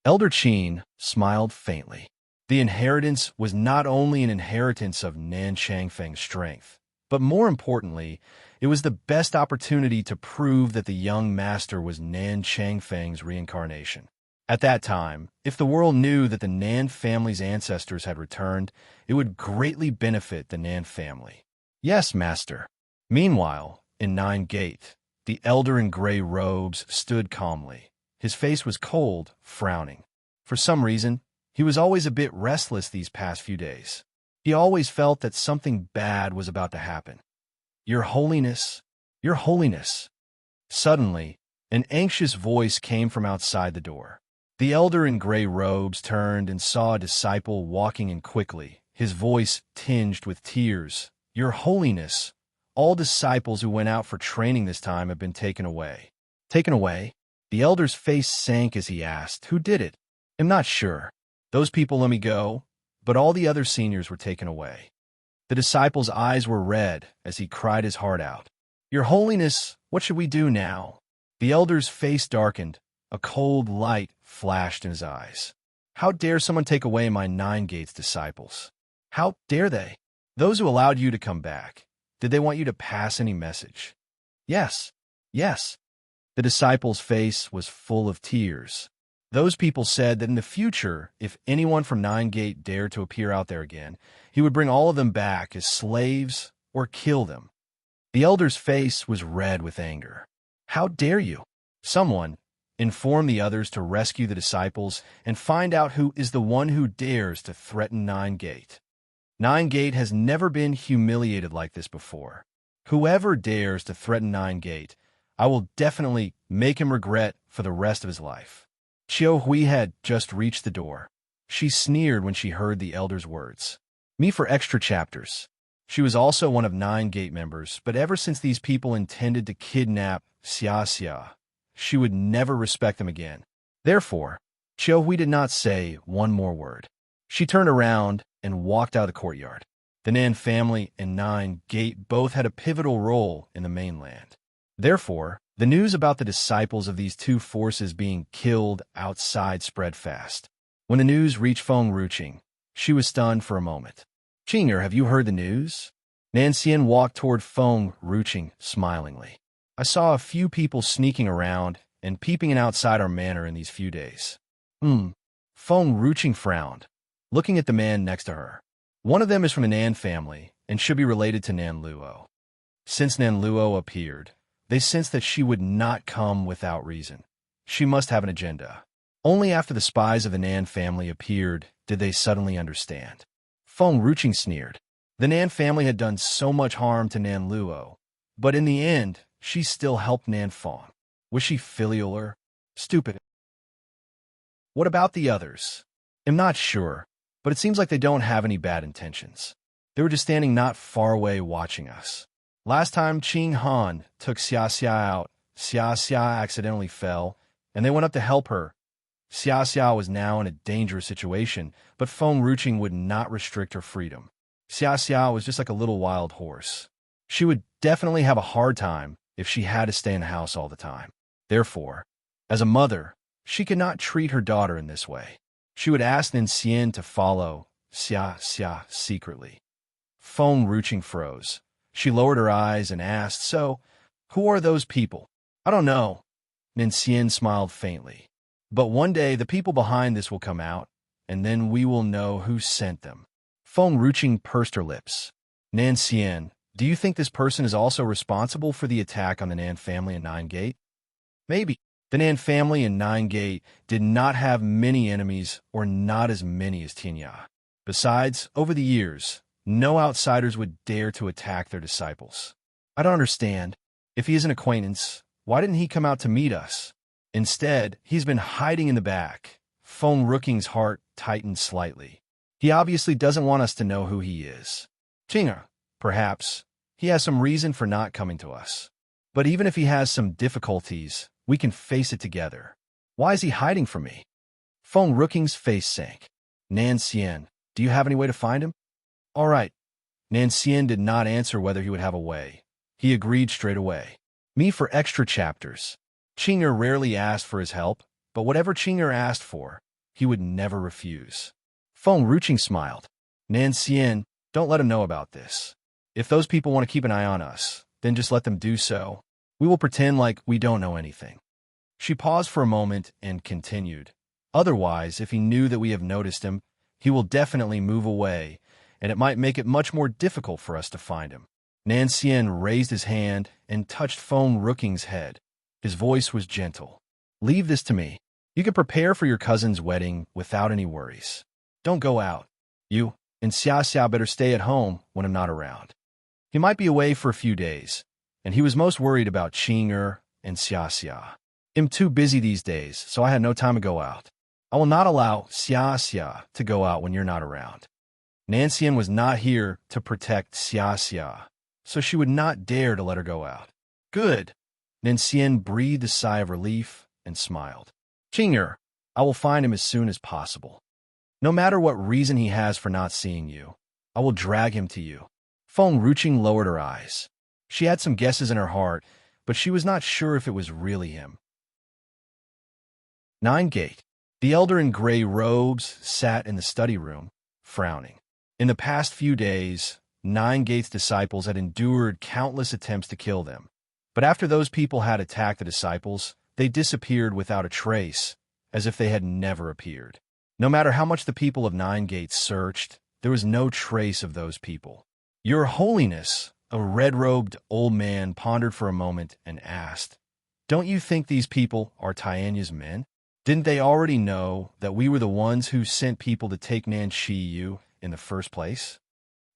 Elder Qin smiled faintly. The inheritance was not only an inheritance of Nan Changfeng's strength, but more importantly, it was the best opportunity to prove that the young master was Nan Changfeng's reincarnation. At that time, if the world knew that the Nan family's ancestors had returned, it would greatly benefit the Nan family. Yes, master. Meanwhile, in Nine Gate, the elder in gray robes stood calmly. His face was cold, frowning. For some reason, he was always a bit restless these past few days. He always felt that something bad was about to happen. Your Holiness, Your Holiness. Suddenly, an anxious voice came from outside the door. The elder in gray robes turned and saw a disciple walking in quickly, his voice tinged with tears. Your Holiness, all disciples who went out for training this time have been taken away. Taken away? The elder's face sank as he asked, who did it? I'm not sure. Those people let me go, but all the other seniors were taken away. The disciple's eyes were red as he cried his heart out. Your Holiness, what should we do now? The elder's face darkened. A cold light flashed in his eyes. How dare someone take away my Nine Gates disciples? How dare they? Those who allowed you to come back, did they want you to pass any message? Yes, yes. The disciple's face was full of tears. Those people said that in the future, if anyone from Nine Gate dared to appear out there again, he would bring all of them back as slaves or kill them. The elder's face was red with anger. How dare you? Someone, inform the others to rescue the disciples and find out who is the one who dares to threaten Nine Gate. Nine Gate has never been humiliated like this before. Whoever dares to threaten Nine Gate, I will definitely make him regret for the rest of his life. Qiu Hui had just reached the door. She sneered when she heard the elder's words. Me for extra chapters. She was also one of Nine Gate members, but ever since these people intended to kidnap Xia, she would never respect them again. Therefore, Qiu Hui did not say one more word. She turned around and walked out of the courtyard. The Nan family and Nine Gate both had a pivotal role in the mainland. Therefore, the news about the disciples of these two forces being killed outside spread fast. When the news reached Feng Ruqing, she was stunned for a moment. Qing'er, have you heard the news? Nan Xian walked toward Feng Ruqing smilingly. I saw a few people sneaking around and peeping in outside our manor in these few days. Feng Ruqing frowned, looking at the man next to her. One of them is from the Nan family and should be related to Nan Luo. Since Nan Luo appeared, they sensed that she would not come without reason. She must have an agenda. Only after the spies of the Nan family appeared did they suddenly understand. Feng Ruqing sneered. The Nan family had done so much harm to Nan Luo, but in the end, she still helped Nan Feng. Was she filial or stupid? What about the others? I'm not sure, but it seems like they don't have any bad intentions. They were just standing not far away watching us. Last time Qing Han took Xia out, Xia accidentally fell, and they went up to help her. Xia was now in a dangerous situation, but Feng Ruqing would not restrict her freedom. Xia was just like a little wild horse. She would definitely have a hard time if she had to stay in the house all the time. Therefore, as a mother, she could not treat her daughter in this way. She would ask Nan Xian to follow Xia secretly. Feng Ruqing froze. She lowered her eyes and asked, so, who are those people? I don't know. Nan Xian smiled faintly. But one day the people behind this will come out, and then we will know who sent them. Feng Ruqing pursed her lips. Nan Xian, do you think this person is also responsible for the attack on the Nan family in Nine Gate? Maybe. The Nan family in Nine Gate did not have many enemies, or not as many as Tianya. Besides, over the years, no outsiders would dare to attack their disciples. I don't understand. If he is an acquaintance, why didn't he come out to meet us? Instead, he's been hiding in the back. Feng Ruqing's heart tightened slightly. He obviously doesn't want us to know who he is. Qing'er, perhaps, he has some reason for not coming to us. But even if he has some difficulties, we can face it together. Why is he hiding from me? Feng Ruqing's face sank. Nan Xian, do you have any way to find him? All right. Nan Xian did not answer whether he would have a way. He agreed straight away. Me for extra chapters. Qing'er rarely asked for his help, but whatever Qing'er asked for, he would never refuse. Feng Ruching smiled. Nan Xian, don't let him know about this. If those people want to keep an eye on us, then just let them do so. We will pretend like we don't know anything. She paused for a moment and continued. Otherwise, if he knew that we have noticed him, he will definitely move away, and it might make it much more difficult for us to find him. Nan Xian raised his hand and touched Feng Ruching's head. His voice was gentle. Leave this to me. You can prepare for your cousin's wedding without any worries. Don't go out. You and Xia better stay at home when I'm not around. He might be away for a few days, and he was most worried about Qing'er and Xia. I'm too busy these days, so I had no time to go out. I will not allow Xia to go out when you're not around. Nan Xian was not here to protect Xia, so she would not dare to let her go out. Good. Nan Xian breathed a sigh of relief and smiled. Qing'er, I will find him as soon as possible. No matter what reason he has for not seeing you, I will drag him to you. Feng Ruching lowered her eyes. She had some guesses in her heart, but she was not sure if it was really him. 9 Gate. The elder in gray robes sat in the study room, frowning. In the past few days, 9 Gate's disciples had endured countless attempts to kill them. But after those people had attacked the disciples, they disappeared without a trace, as if they had never appeared. No matter how much the people of 9 Gates searched, there was no trace of those people. Your Holiness, a red-robed old man pondered for a moment and asked, Don't you think these people are Tianya's men? Didn't they already know that we were the ones who sent people to take Nanshiyu in the first place?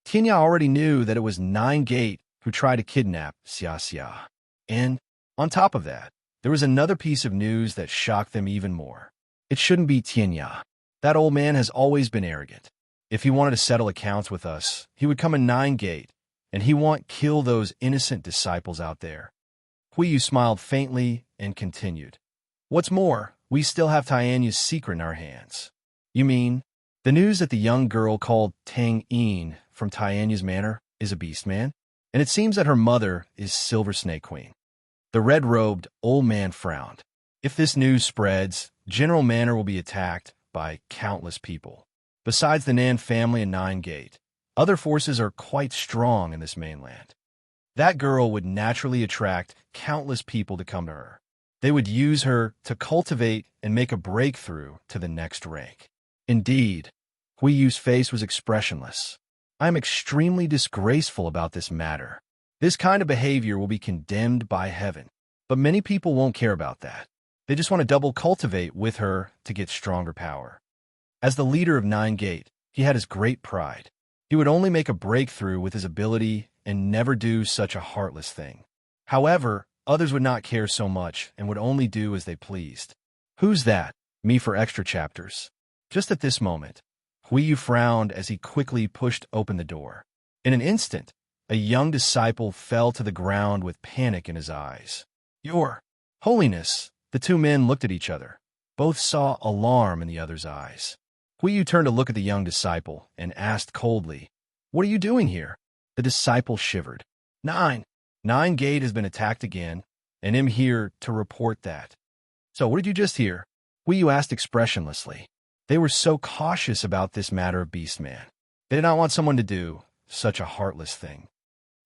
Tianya already knew that it was 9 Gate who tried to kidnap Xia. And, on top of that, there was another piece of news that shocked them even more. It shouldn't be Tianya. That old man has always been arrogant. If he wanted to settle accounts with us, he would come in 9 Gate, and he won't kill those innocent disciples out there. Huiyu smiled faintly and continued. What's more, we still have Tianya's secret in our hands. You mean, the news that the young girl called Tang Yin from Tianya's manor is a beast man? And it seems that her mother is Silver Snake Queen. The red-robed old man frowned. If this news spreads, General Manor will be attacked by countless people. Besides the Nan family and 9 Gate, other forces are quite strong in this mainland. That girl would naturally attract countless people to come to her. They would use her to cultivate and make a breakthrough to the next rank. Indeed, Huiyu's face was expressionless. I am extremely disgraceful about this matter. This kind of behavior will be condemned by heaven. But many people won't care about that. They just want to double cultivate with her to get stronger power. As the leader of 9 Gate, he had his great pride. He would only make a breakthrough with his ability and never do such a heartless thing. However, others would not care so much and would only do as they pleased. Who's that? Me for extra chapters. Just at this moment, Huiyu frowned as he quickly pushed open the door. In an instant, a young disciple fell to the ground with panic in his eyes. Your Holiness! The two men looked at each other. Both saw alarm in the other's eyes. Huiyu turned to look at the young disciple and asked coldly, What are you doing here? The disciple shivered. 9 Gate has been attacked again, and I'm here to report that. So what did you just hear? Huiyu asked expressionlessly. They were so cautious about this matter of Beastman. They did not want someone to do such a heartless thing.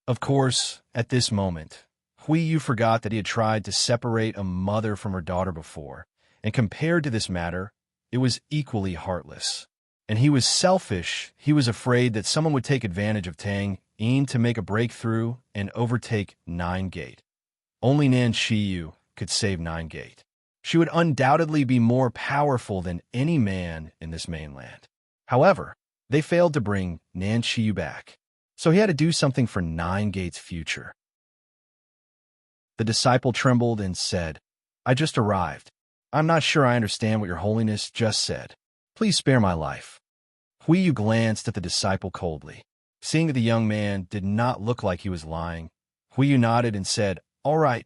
Of course, at this moment, Huiyu forgot that he had tried to separate a mother from her daughter before, and compared to this matter, it was equally heartless. And he was selfish. He was afraid that someone would take advantage of Tang Yin to make a breakthrough and overtake 9 Gate. Only Nanshiyu could save 9 Gate. She would undoubtedly be more powerful than any man in this mainland. However, they failed to bring Nanshiyu back, so he had to do something for 9 Gate's future. The disciple trembled and said, I just arrived. I'm not sure I understand what your holiness just said. Please spare my life. Huiyu glanced at the disciple coldly. Seeing that the young man did not look like he was lying, Huiyu nodded and said, All right,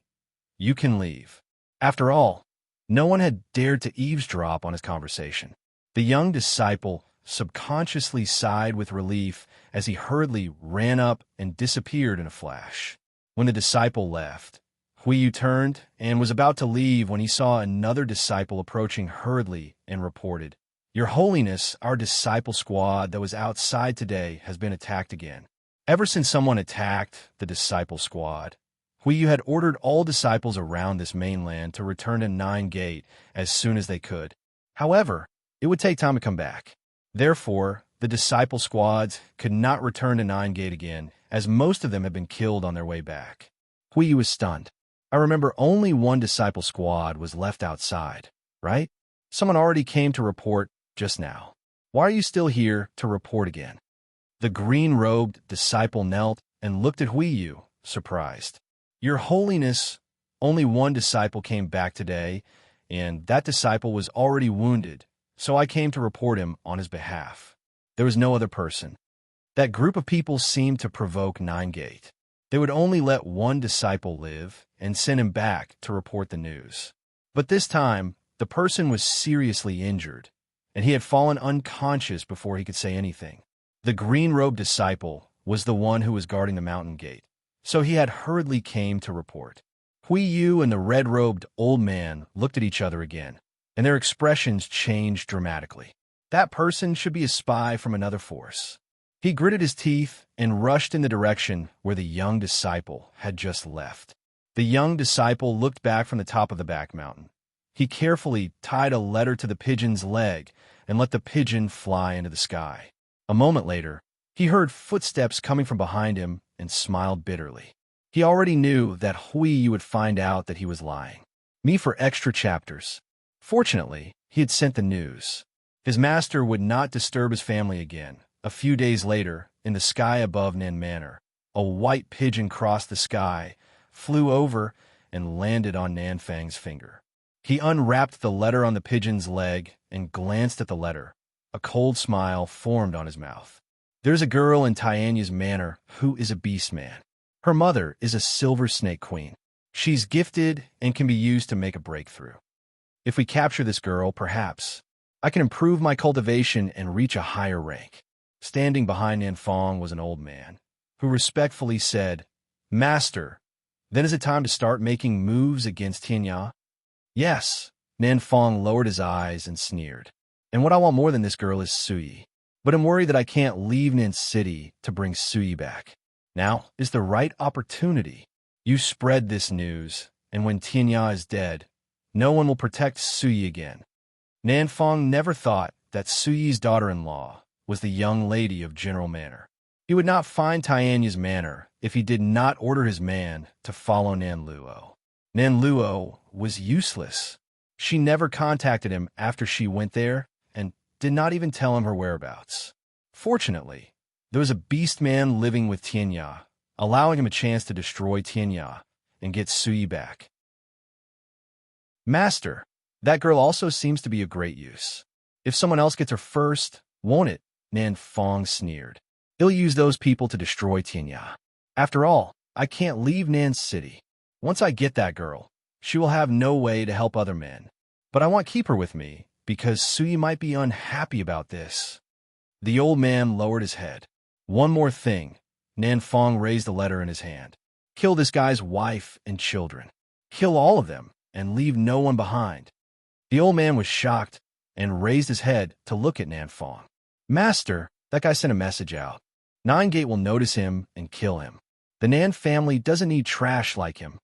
you can leave. After all, no one had dared to eavesdrop on his conversation. The young disciple subconsciously sighed with relief as he hurriedly ran up and disappeared in a flash. When the disciple left, Huiyu turned and was about to leave when he saw another disciple approaching hurriedly and reported, Your Holiness, our disciple squad that was outside today has been attacked again. Ever since someone attacked the disciple squad, Huiyu had ordered all disciples around this mainland to return to Nine Gate as soon as they could. However, it would take time to come back. Therefore, the disciple squads could not return to Nine Gate again, as most of them had been killed on their way back. Huiyu was stunned. I remember only one disciple squad was left outside, right? Someone already came to report just now. Why are you still here to report again? The green-robed disciple knelt and looked at Huiyu, surprised. Your Holiness, only one disciple came back today, and that disciple was already wounded, so I came to report him on his behalf. There was no other person. That group of people seemed to provoke Nine Gate. They would only let one disciple live and send him back to report the news. But this time, the person was seriously injured, and he had fallen unconscious before he could say anything. The green-robed disciple was the one who was guarding the mountain gate, so he had hurriedly came to report. Huiyu and the red-robed old man looked at each other again, and their expressions changed dramatically. That person should be a spy from another force. He gritted his teeth and rushed in the direction where the young disciple had just left. The young disciple looked back from the top of the back mountain. He carefully tied a letter to the pigeon's leg and let the pigeon fly into the sky. A moment later, he heard footsteps coming from behind him and smiled bitterly. He already knew that Huiyu would find out that he was lying. Me for extra chapters. Fortunately, he had sent the news. His master would not disturb his family again. A few days later, in the sky above Nan Manor, a white pigeon crossed the sky, flew over, and landed on Nan Fang's finger. He unwrapped the letter on the pigeon's leg and glanced at the letter. A cold smile formed on his mouth. There's a girl in Tianya's manor who is a beast man. Her mother is a silver snake queen. She's gifted and can be used to make a breakthrough. If we capture this girl, perhaps I can improve my cultivation and reach a higher rank. Standing behind Nanfang was an old man, who respectfully said, Master, then is it time to start making moves against Tianya? Yes. Nanfang lowered his eyes and sneered. And what I want more than this girl is Suyi. But I'm worried that I can't leave Nan City to bring Suyi back. Now is the right opportunity. You spread this news, and when Tianya is dead, no one will protect Suyi again. Nanfang never thought that Suyi's daughter-in-law was the young lady of General Manor. He would not find Tianya's manor if he did not order his man to follow Nanluo. Nanluo was useless. She never contacted him after she went there and did not even tell him her whereabouts. Fortunately, there was a beast man living with Tianya, allowing him a chance to destroy Tianya and get Suyi back. Master, that girl also seems to be of great use. If someone else gets her first, won't it? Nanfang sneered. He'll use those people to destroy Tianya. After all, I can't leave Nan City. Once I get that girl, she will have no way to help other men. But I want to keep her with me, because Suyi might be unhappy about this. The old man lowered his head. One more thing. Nanfang raised the letter in his hand. Kill this guy's wife and children. Kill all of them, and leave no one behind. The old man was shocked and raised his head to look at Nanfang. Master, that guy sent a message out. Nine Gate will notice him and kill him. The Nan family doesn't need trash like him.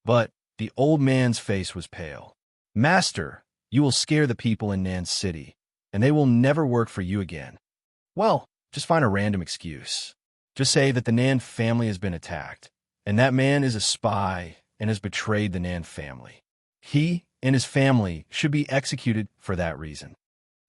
But the old man's face was pale. Master, you will scare the people in Nan City, and they will never work for you again. Well, just find a random excuse. Just say that the Nan family has been attacked, and that man is a spy and has betrayed the Nan family. He and his family should be executed for that reason.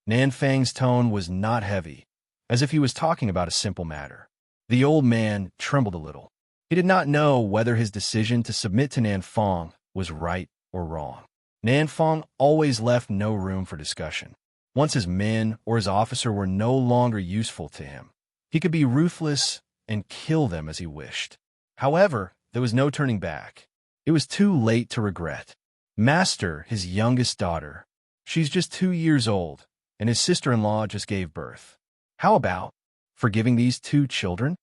Nanfang's tone was not heavy, as if he was talking about a simple matter. The old man trembled a little. He did not know whether his decision to submit to Nanfang was right or wrong. Nanfang always left no room for discussion. Once his men or his officer were no longer useful to him, he could be ruthless and kill them as he wished. However, there was no turning back. It was too late to regret. Master, his youngest daughter, she's just 2 years old, and his sister-in-law just gave birth. How about forgiving these 2 children?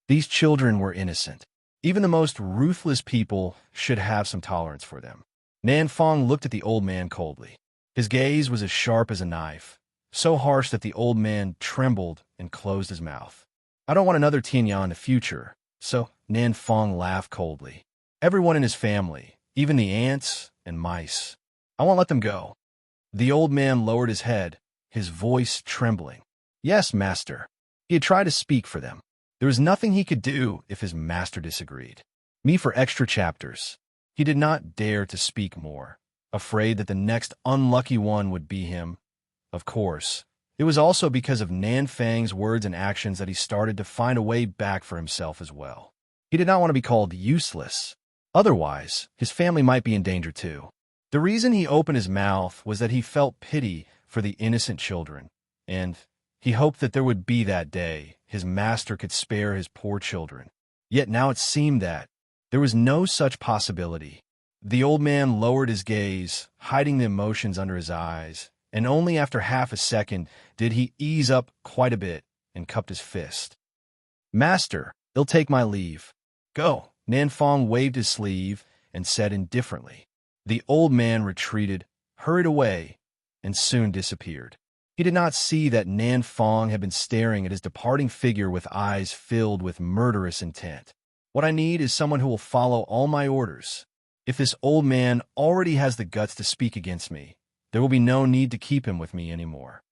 These children were innocent. Even the most ruthless people should have some tolerance for them. Nanfang looked at the old man coldly. His gaze was as sharp as a knife, so harsh that the old man trembled and closed his mouth. I don't want another Tianya in the future, so Nan Fong laughed coldly. Everyone in his family, even the ants and mice. I won't let them go. The old man lowered his head, his voice trembling. Yes, master. He had tried to speak for them. There was nothing he could do if his master disagreed. Me for extra chapters. He did not dare to speak more, afraid that the next unlucky one would be him. Of course, it was also because of Nan Fang's words and actions that he started to find a way back for himself as well. He did not want to be called useless. Otherwise, his family might be in danger too. The reason he opened his mouth was that he felt pity for the innocent children, and he hoped that there would be that day his master could spare his poor children. Yet now it seemed that there was no such possibility. The old man lowered his gaze, hiding the emotions under his eyes, and only after half a second did he ease up quite a bit and cupped his fist. Master, I'll take my leave. Go. Nan Fong waved his sleeve and said indifferently. The old man retreated, hurried away, and soon disappeared. He did not see that Nan Fong had been staring at his departing figure with eyes filled with murderous intent. What I need is someone who will follow all my orders. If this old man already has the guts to speak against me, there will be no need to keep him with me anymore.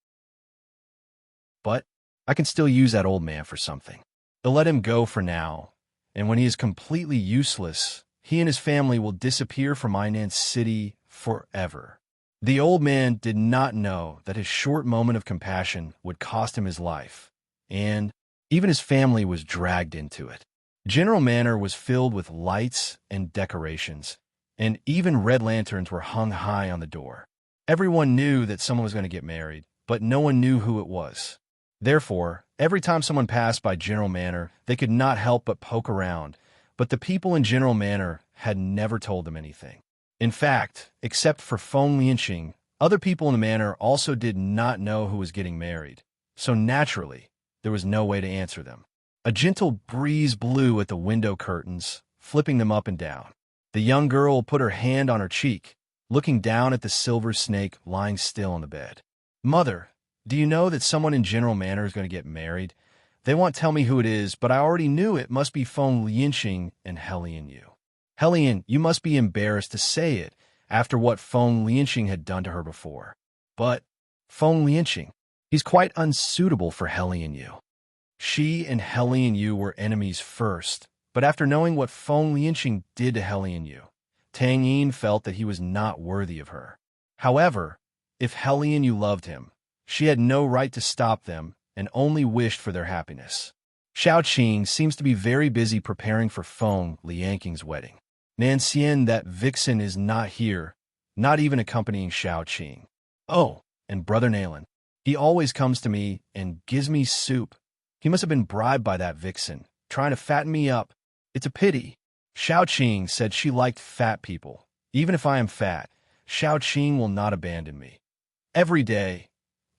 But I can still use that old man for something. I'll let him go for now, and when he is completely useless, he and his family will disappear from Ainan City forever. The old man did not know that his short moment of compassion would cost him his life, and even his family was dragged into it. General Manor was filled with lights and decorations, and even red lanterns were hung high on the door. Everyone knew that someone was going to get married, but no one knew who it was. Therefore, every time someone passed by General Manor, they could not help but poke around, but the people in General Manor had never told them anything. In fact, except for Feng Lianqing, other people in the manor also did not know who was getting married, so naturally, there was no way to answer them. A gentle breeze blew at the window curtains, flipping them up and down. The young girl put her hand on her cheek, looking down at the silver snake lying still on the bed. Mother, do you know that someone in General Manor is going to get married? They won't tell me who it is, but I already knew it must be Feng Lianqing and Helian Yu. Helian, you must be embarrassed to say it after what Feng Lianqing had done to her before. But Feng Lianqing, he's quite unsuitable for Helian Yu. She and Helian Yu were enemies first, but after knowing what Feng Lianqing did to Helian Yu, Tang Yin felt that he was not worthy of her. However, if Helian Yu loved him, she had no right to stop them and only wished for their happiness. Xiao Qing seems to be very busy preparing for Feng Lianqing's wedding. Nancian, that vixen, is not here, not even accompanying Xiao Qing. Oh, and Brother Nalen. He always comes to me and gives me soup. He must have been bribed by that vixen, trying to fatten me up. It's a pity. Xiao Qing said she liked fat people. Even if I am fat, Xiao Qing will not abandon me. Every day,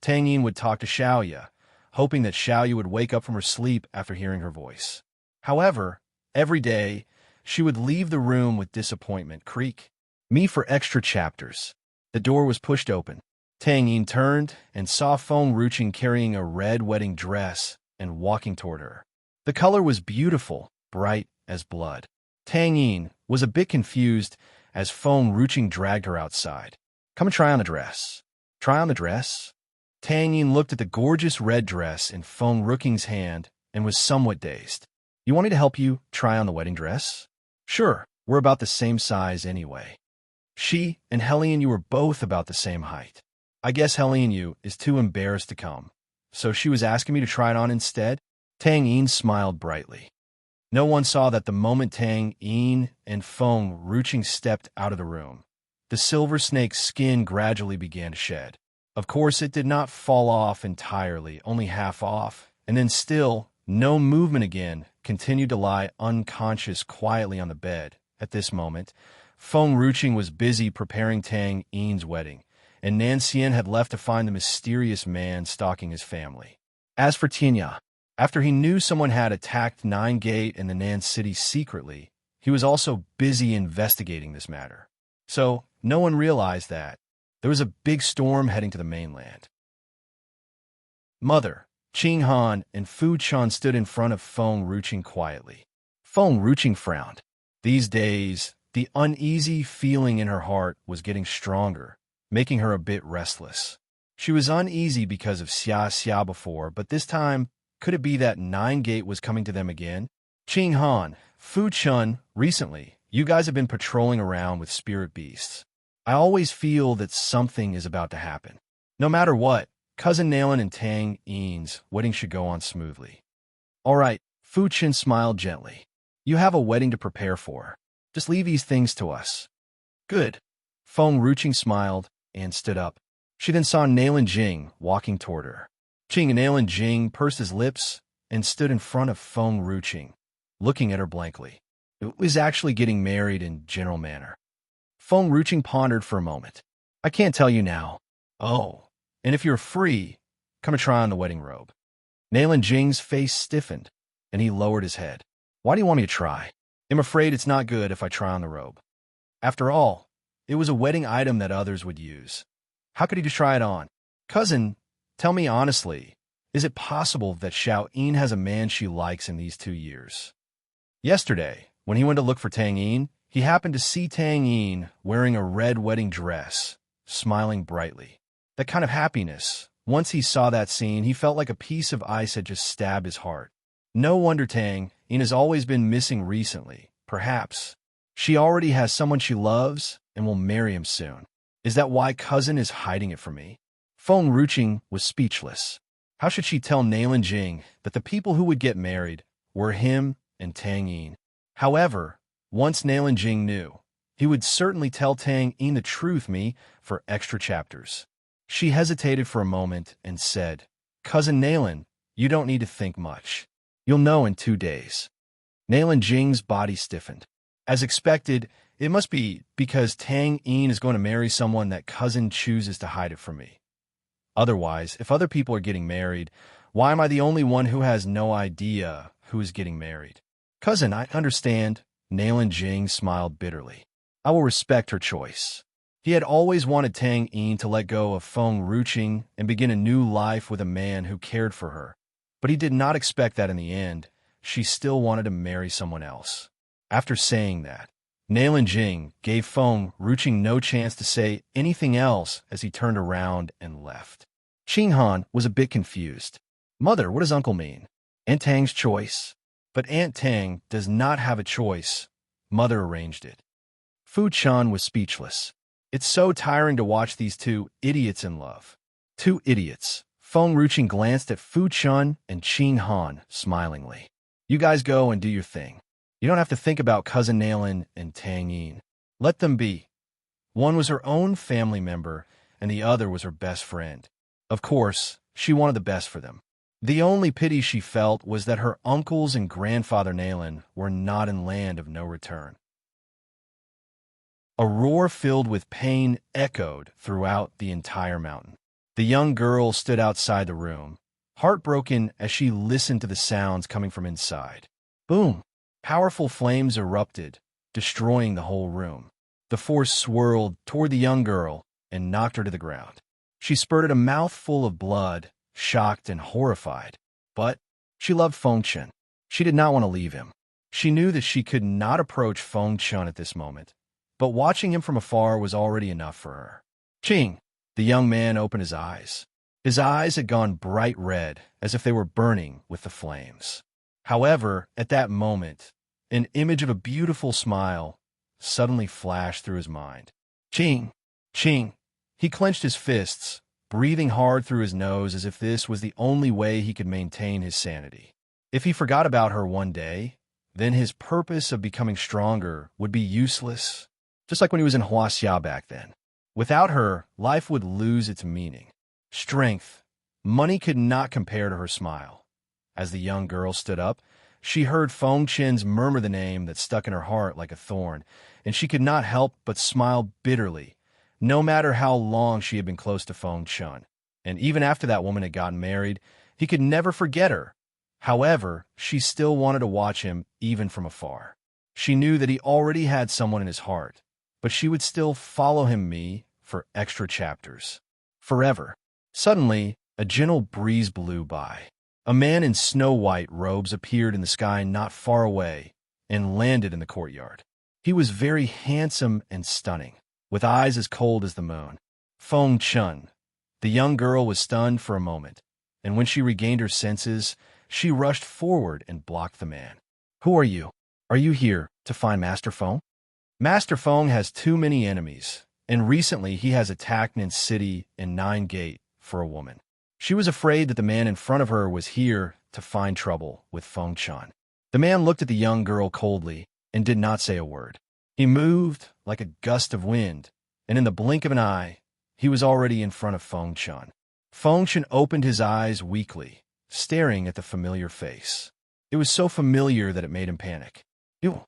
Tang Yin would talk to Xiaoya, hoping that Xiaoya would wake up from her sleep after hearing her voice. However, every day, she would leave the room with disappointment. Creak. Me for extra chapters. The door was pushed open. Tang Yin turned and saw Feng Ruching carrying a red wedding dress and walking toward her. The color was beautiful, bright as blood. Tang Yin was a bit confused as Feng Ruching dragged her outside. Come and try on the dress. Try on the dress? Tang Yin looked at the gorgeous red dress in Feng Ruching's hand and was somewhat dazed. You want me to help you try on the wedding dress? Sure, we're about the same size anyway. She and Helian Yu were both about the same height. I guess Helian Yu is too embarrassed to come, so she was asking me to try it on instead? Tang Yin smiled brightly. No one saw that the moment Tang Yin and Feng Ruching stepped out of the room, the silver snake's skin gradually began to shed. Of course, it did not fall off entirely, only half off, and then still, no movement again, continued to lie unconscious quietly on the bed. At this moment, Feng Ruching was busy preparing Tang Yin's wedding, and Nancian had left to find the mysterious man stalking his family. As for Tianya, after he knew someone had attacked Nine Gate and the Nan City secretly, he was also busy investigating this matter. So, no one realized that there was a big storm heading to the mainland. Mother, Qing Han and Fu Chun stood in front of Feng Ruqing quietly. Feng Ruqing frowned. These days, the uneasy feeling in her heart was getting stronger, making her a bit restless. She was uneasy because of Xia before, but this time, could it be that Nine Gate was coming to them again? Qing Han, Fu Chun, recently, you guys have been patrolling around with spirit beasts. I always feel that something is about to happen. No matter what, Cousin Nailin and Tang Yin's wedding should go on smoothly. All right, Fu Chin smiled gently. You have a wedding to prepare for. Just leave these things to us. Good. Feng Ruqing smiled and stood up. She then saw Nailin Jing walking toward her. Nailin Jing pursed his lips and stood in front of Feng Ruqing, looking at her blankly. It was actually getting married in general manner. Feng Ruqing pondered for a moment. I can't tell you now. Oh, and if you're free, come and try on the wedding robe. Nailin Jing's face stiffened, and he lowered his head. Why do you want me to try? I'm afraid it's not good if I try on the robe. After all, it was a wedding item that others would use. How could he just try it on? Cousin, tell me honestly, is it possible that Xiao Yin has a man she likes in these 2 years? Yesterday, when he went to look for Tang Yin, he happened to see Tang Yin wearing a red wedding dress, smiling brightly. That kind of happiness, once he saw that scene, he felt like a piece of ice had just stabbed his heart. No wonder Tang Yin has always been missing recently. Perhaps she already has someone she loves and will marry him soon. Is that why Cousin is hiding it from me? Feng Ruqing was speechless. How should she tell Nailin Jing that the people who would get married were him and Tang Yin? However, once Nailin Jing knew, he would certainly tell Tang Yin the truth for extra chapters. She hesitated for a moment and said, Cousin Nailin, you don't need to think much. You'll know in 2 days. Nailin Jing's body stiffened. As expected, it must be because Tang Yin is going to marry someone that Cousin chooses to hide it from me. Otherwise, if other people are getting married, why am I the only one who has no idea who is getting married? Cousin, I understand. Nailin Jing smiled bitterly. I will respect her choice. He had always wanted Tang Yin to let go of Feng Ruqing and begin a new life with a man who cared for her. But he did not expect that in the end, she still wanted to marry someone else. After saying that, Nailin Jing gave Feng Ruqing no chance to say anything else as he turned around and left. Qing Han was a bit confused. Mother, what does uncle mean? Aunt Tang's choice? But Aunt Tang does not have a choice. Mother arranged it. Fu Chun was speechless. It's so tiring to watch these 2 idiots in love. 2 idiots. Feng Ruqing glanced at Fu Chun and Qing Han smilingly. You guys go and do your thing. You don't have to think about Cousin Nailin and Tang Yin. Let them be. One was her own family member, and the other was her best friend. Of course, she wanted the best for them. The only pity she felt was that her uncles and grandfather Nailin were not in land of no return. A roar filled with pain echoed throughout the entire mountain. The young girl stood outside the room, heartbroken as she listened to the sounds coming from inside. Boom! Powerful flames erupted, destroying the whole room. The force swirled toward the young girl and knocked her to the ground. She spurted a mouthful of blood, shocked and horrified. But she loved Feng Chun. She did not want to leave him. She knew that she could not approach Feng Chun at this moment, but watching him from afar was already enough for her. Qing! The young man opened his eyes. His eyes had gone bright red, as if they were burning with the flames. However, at that moment, an image of a beautiful smile suddenly flashed through his mind. Qing! Qing! He clenched his fists, breathing hard through his nose as if this was the only way he could maintain his sanity. If he forgot about her one day, then his purpose of becoming stronger would be useless, just like when he was in Huaxia back then. Without her, life would lose its meaning. Strength. Money could not compare to her smile. As the young girl stood up, she heard Feng Chen's murmur the name that stuck in her heart like a thorn, and she could not help but smile bitterly, no matter how long she had been close to Feng Chun. And even after that woman had gotten married, he could never forget her. However, she still wanted to watch him even from afar. She knew that he already had someone in his heart, but she would still follow him for extra chapters. Forever. Suddenly, A gentle breeze blew by. A man in snow-white robes appeared in the sky not far away and landed in the courtyard. He was very handsome and stunning, with eyes as cold as the moon. Feng Chun. The young girl was stunned for a moment, and when she regained her senses, she rushed forward and blocked the man. Who are you? Are you here to find Master Feng? Master Feng has too many enemies, and recently he has attacked Nin City and Nine Gate for a woman. She was afraid that the man in front of her was here to find trouble with Feng Chun. The man looked at the young girl coldly and did not say a word. He moved like a gust of wind, and in the blink of an eye, he was already in front of Feng Chun. Feng Chun opened his eyes weakly, staring at the familiar face. It was so familiar that it made him panic. Ew,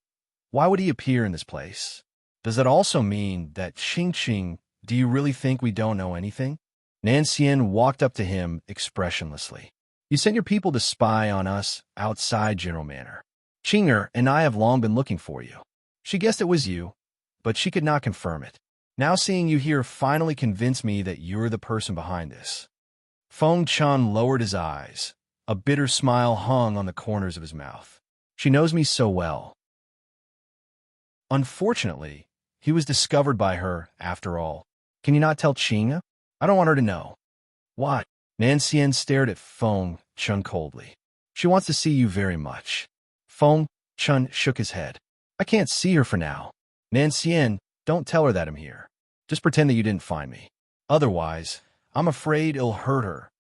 why would he appear in this place? Does that also mean that Qing, do you really think we don't know anything? Nancian walked up to him expressionlessly. You sent your people to spy on us outside General Manor. Qinger and I have long been looking for you. She guessed it was you, but she could not confirm it. Now seeing you here finally convinced me that you're the person behind this. Feng Chun lowered his eyes. A bitter smile hung on the corners of his mouth. She knows me so well. Unfortunately, he was discovered by her after all. Can you not tell Qing? I don't want her to know. What? Nancian stared at Feng Chun coldly. She wants to see you very much. Feng Chun shook his head. I can't see her for now. Nancian, don't tell her that I'm here. Just pretend that you didn't find me. Otherwise, I'm afraid it'll hurt her.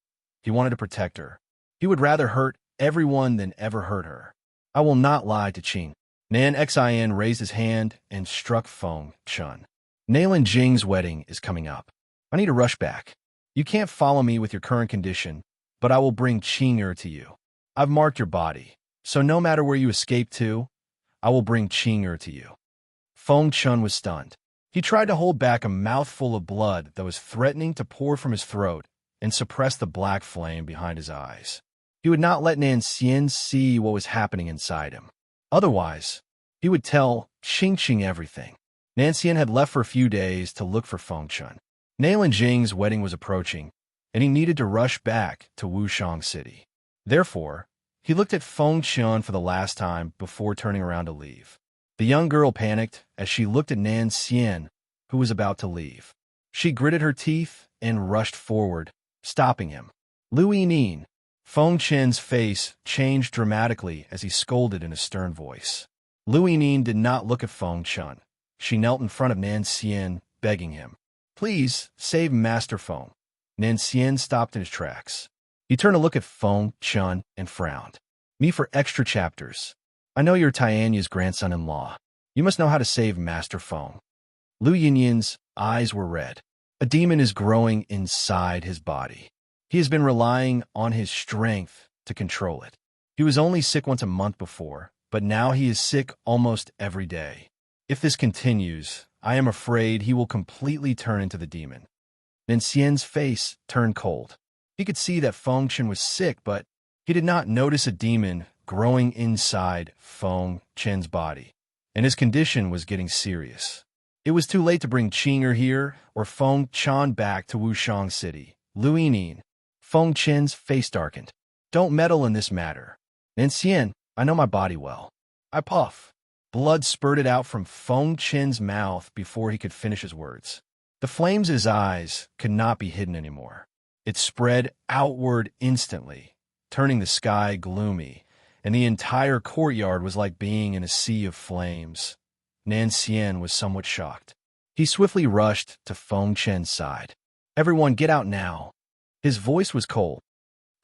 He wanted to protect her. He would rather hurt everyone than ever hurt her. I will not lie to Qing. Nan Xin raised his hand and struck Feng Chun. Nailin Jing's wedding is coming up. I need to rush back. You can't follow me with your current condition, but I will bring Qinger to you. I've marked your body, so no matter where you escape to, I will bring Qinger to you. Feng Chun was stunned. He tried to hold back a mouthful of blood that was threatening to pour from his throat and suppress the black flame behind his eyes. He would not let Nancian see what was happening inside him. Otherwise, he would tell Qing everything. Nancian had left for a few days to look for Feng Chun. Nailin Jing's wedding was approaching, and he needed to rush back to Wushang City. Therefore, he looked at Feng Chun for the last time before turning around to leave. The young girl panicked as she looked at Nancian, who was about to leave. She gritted her teeth and rushed forward, stopping him. Louis Nin. Feng Chen's face changed dramatically as he scolded in a stern voice. Louis Nin did not look at Feng Chun. She knelt in front of Nancian, begging him. Please, save Master Feng. Nancian stopped in his tracks. He turned to look at Feng Chun and frowned. Me for extra chapters. I know you're Tianya's grandson-in-law. You must know how to save Master Feng. Lu Yinyan's eyes were red. A demon is growing inside his body. He has been relying on his strength to control it. He was only sick once a month before, but now he is sick almost every day. If this continues, I am afraid he will completely turn into the demon. Nancian's face turned cold. He could see that Feng Chen was sick, but he did not notice a demon growing inside Feng Chen's body, and his condition was getting serious. It was too late to bring Qinger here or Feng Chan back to Wushang City. Louis Nin. Feng Chen's face darkened. Don't meddle in this matter. Nancian, I know my body well. I puff. Blood spurted out from Feng Chen's mouth before he could finish his words. The flames in his eyes could not be hidden anymore. It spread outward instantly, turning the sky gloomy, and the entire courtyard was like being in a sea of flames. Nancian was somewhat shocked. He swiftly rushed to Feng Chen's side. Everyone get out now. His voice was cold.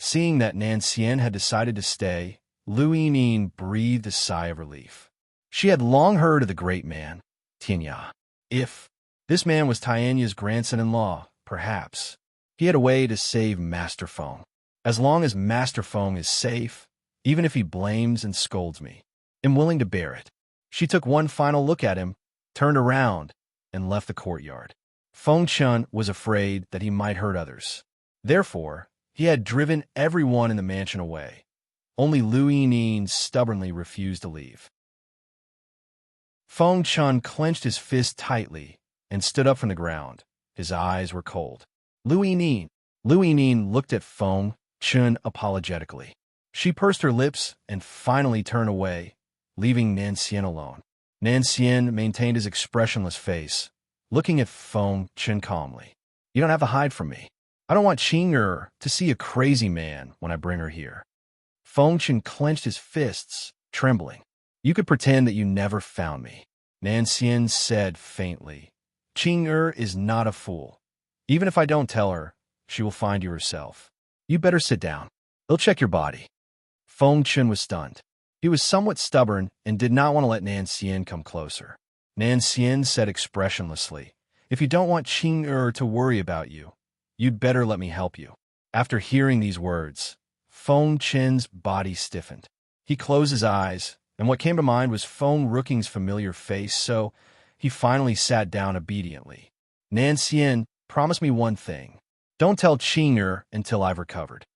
Seeing that Nancian had decided to stay, Louis Nin breathed a sigh of relief. She had long heard of the great man, Tianya. If this man was Tianya's grandson-in-law, perhaps he had a way to save Master Feng. As long as Master Feng is safe, even if he blames and scolds me, I'm willing to bear it. She took one final look at him, turned around, and left the courtyard. Feng Chun was afraid that he might hurt others. Therefore, he had driven everyone in the mansion away. Only Louis Nin stubbornly refused to leave. Feng Chun clenched his fist tightly and stood up from the ground. His eyes were cold. Louis Nin, Lu Yinyin looked at Feng Chun apologetically. She pursed her lips and finally turned away, leaving Nanxian alone. Nanxian maintained his expressionless face, looking at Feng Chun calmly. You don't have to hide from me. I don't want Qing'er to see a crazy man when I bring her here. Feng Chun clenched his fists, trembling. You could pretend that you never found me. Nanxian said faintly. Qing'er is not a fool. Even if I don't tell her, she will find you herself. You better sit down. They'll check your body. Feng Chun was stunned. He was somewhat stubborn and did not want to let Nanxian come closer. Nanxian said expressionlessly, If you don't want Qing'er to worry about you, you'd better let me help you. After hearing these words, Feng Chun's body stiffened. He closed his eyes, and what came to mind was Feng Rooking's familiar face, so he finally sat down obediently. Nanxian, promise me one thing. Don't tell Qing'er until I've recovered.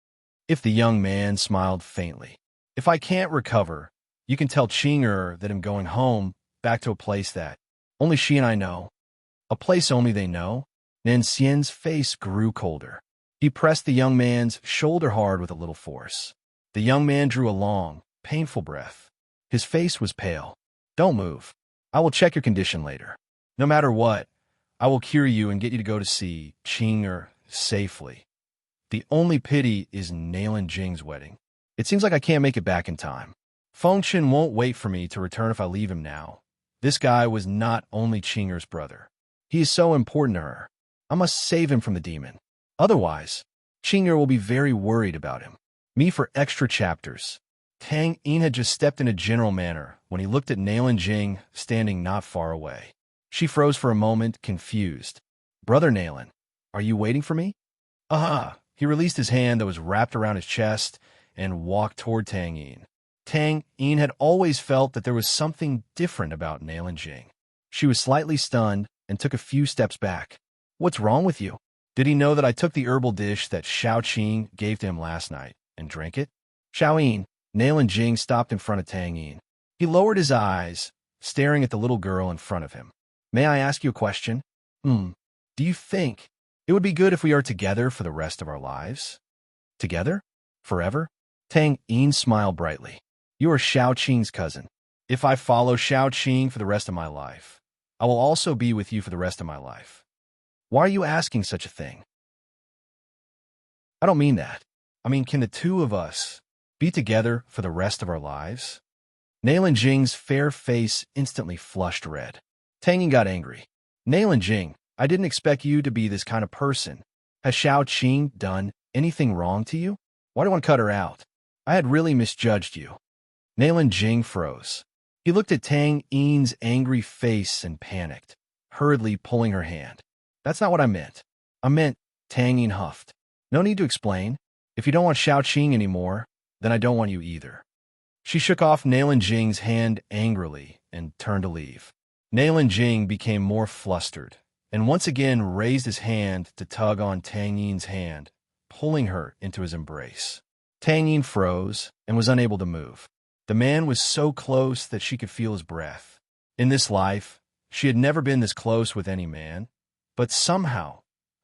If the young man smiled faintly. If I can't recover, you can tell Qing'er that I'm going home, back to a place that only she and I know. A place only they know? Nanxian's face grew colder. He pressed the young man's shoulder hard with a little force. The young man drew a long, painful breath. His face was pale. Don't move. I will check your condition later. No matter what, I will cure you and get you to go to see Qing'er safely. The only pity is Nailin Jing's wedding. It seems like I can't make it back in time. Feng Chun won't wait for me to return if I leave him now. This guy was not only Qing'er's brother. He is so important to her. I must save him from the demon. Otherwise, Qing'er will be very worried about him. Me for extra chapters. Tang Yin had just stepped in a general manner when he looked at Nailin Jing standing not far away. She froze for a moment, confused. Brother Nailin, are you waiting for me? Aha! He released his hand that was wrapped around his chest and walked toward Tang Yin. Tang Yin had always felt that there was something different about Nailin Jing. She was slightly stunned and took a few steps back. What's wrong with you? Did he know that I took the herbal dish that Xiao Qing gave to him last night and drank it? Xiao Yin, Nailin Jing stopped in front of Tang Yin. He lowered his eyes, staring at the little girl in front of him. May I ask you a question? Do you think it would be good if we are together for the rest of our lives? Together? Forever? Tang Yin smiled brightly. You are Xiao Qing's cousin. If I follow Xiao Qing for the rest of my life, I will also be with you for the rest of my life. Why are you asking such a thing? I don't mean that. I mean, can the two of us be together for the rest of our lives? Nailin Jing's fair face instantly flushed red. Tang Yin got angry. Nailin Jing, I didn't expect you to be this kind of person. Has Xiao Qing done anything wrong to you? Why do you want to cut her out? I had really misjudged you. Nailin Jing froze. He looked at Tang Yin's angry face and panicked, hurriedly pulling her hand. That's not what I meant. I meant, Tang Yin huffed. No need to explain. If you don't want Xiao Qing anymore, then I don't want you either. She shook off Nailin Jing's hand angrily and turned to leave. Nailin Jing became more flustered and once again raised his hand to tug on Tang Yin's hand, pulling her into his embrace. Tang Yin froze and was unable to move. The man was so close that she could feel his breath. In this life, she had never been this close with any man, but somehow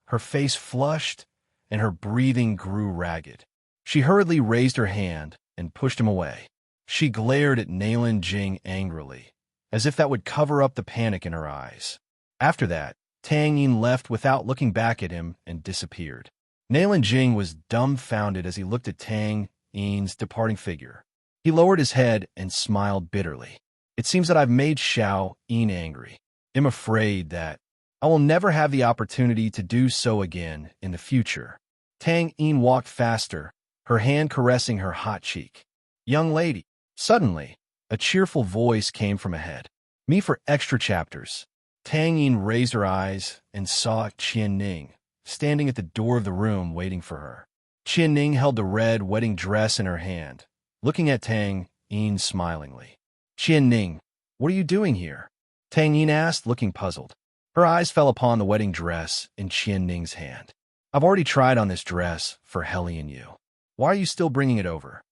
her face flushed and her breathing grew ragged. She hurriedly raised her hand and pushed him away. She glared at Nailin Jing angrily, as if that would cover up the panic in her eyes. After that, Tang Yin left without looking back at him and disappeared. Nailin Jing was dumbfounded as he looked at Tang Yin's departing figure. He lowered his head and smiled bitterly. It seems that I've made Xiao Yin angry. I'm afraid that I will never have the opportunity to do so again in the future. Tang Yin walked faster, her hand caressing her hot cheek. Young lady. Suddenly, a cheerful voice came from ahead. Me for extra chapters. Tang Yin raised her eyes and saw Qian Ning standing at the door of the room waiting for her. Qian Ning held the red wedding dress in her hand, looking at Tang Yin smilingly. Qian Ning, what are you doing here? Tang Yin asked, looking puzzled. Her eyes fell upon the wedding dress in Qian Ning's hand. I've already tried on this dress for Helly and you. Why are you still bringing it over?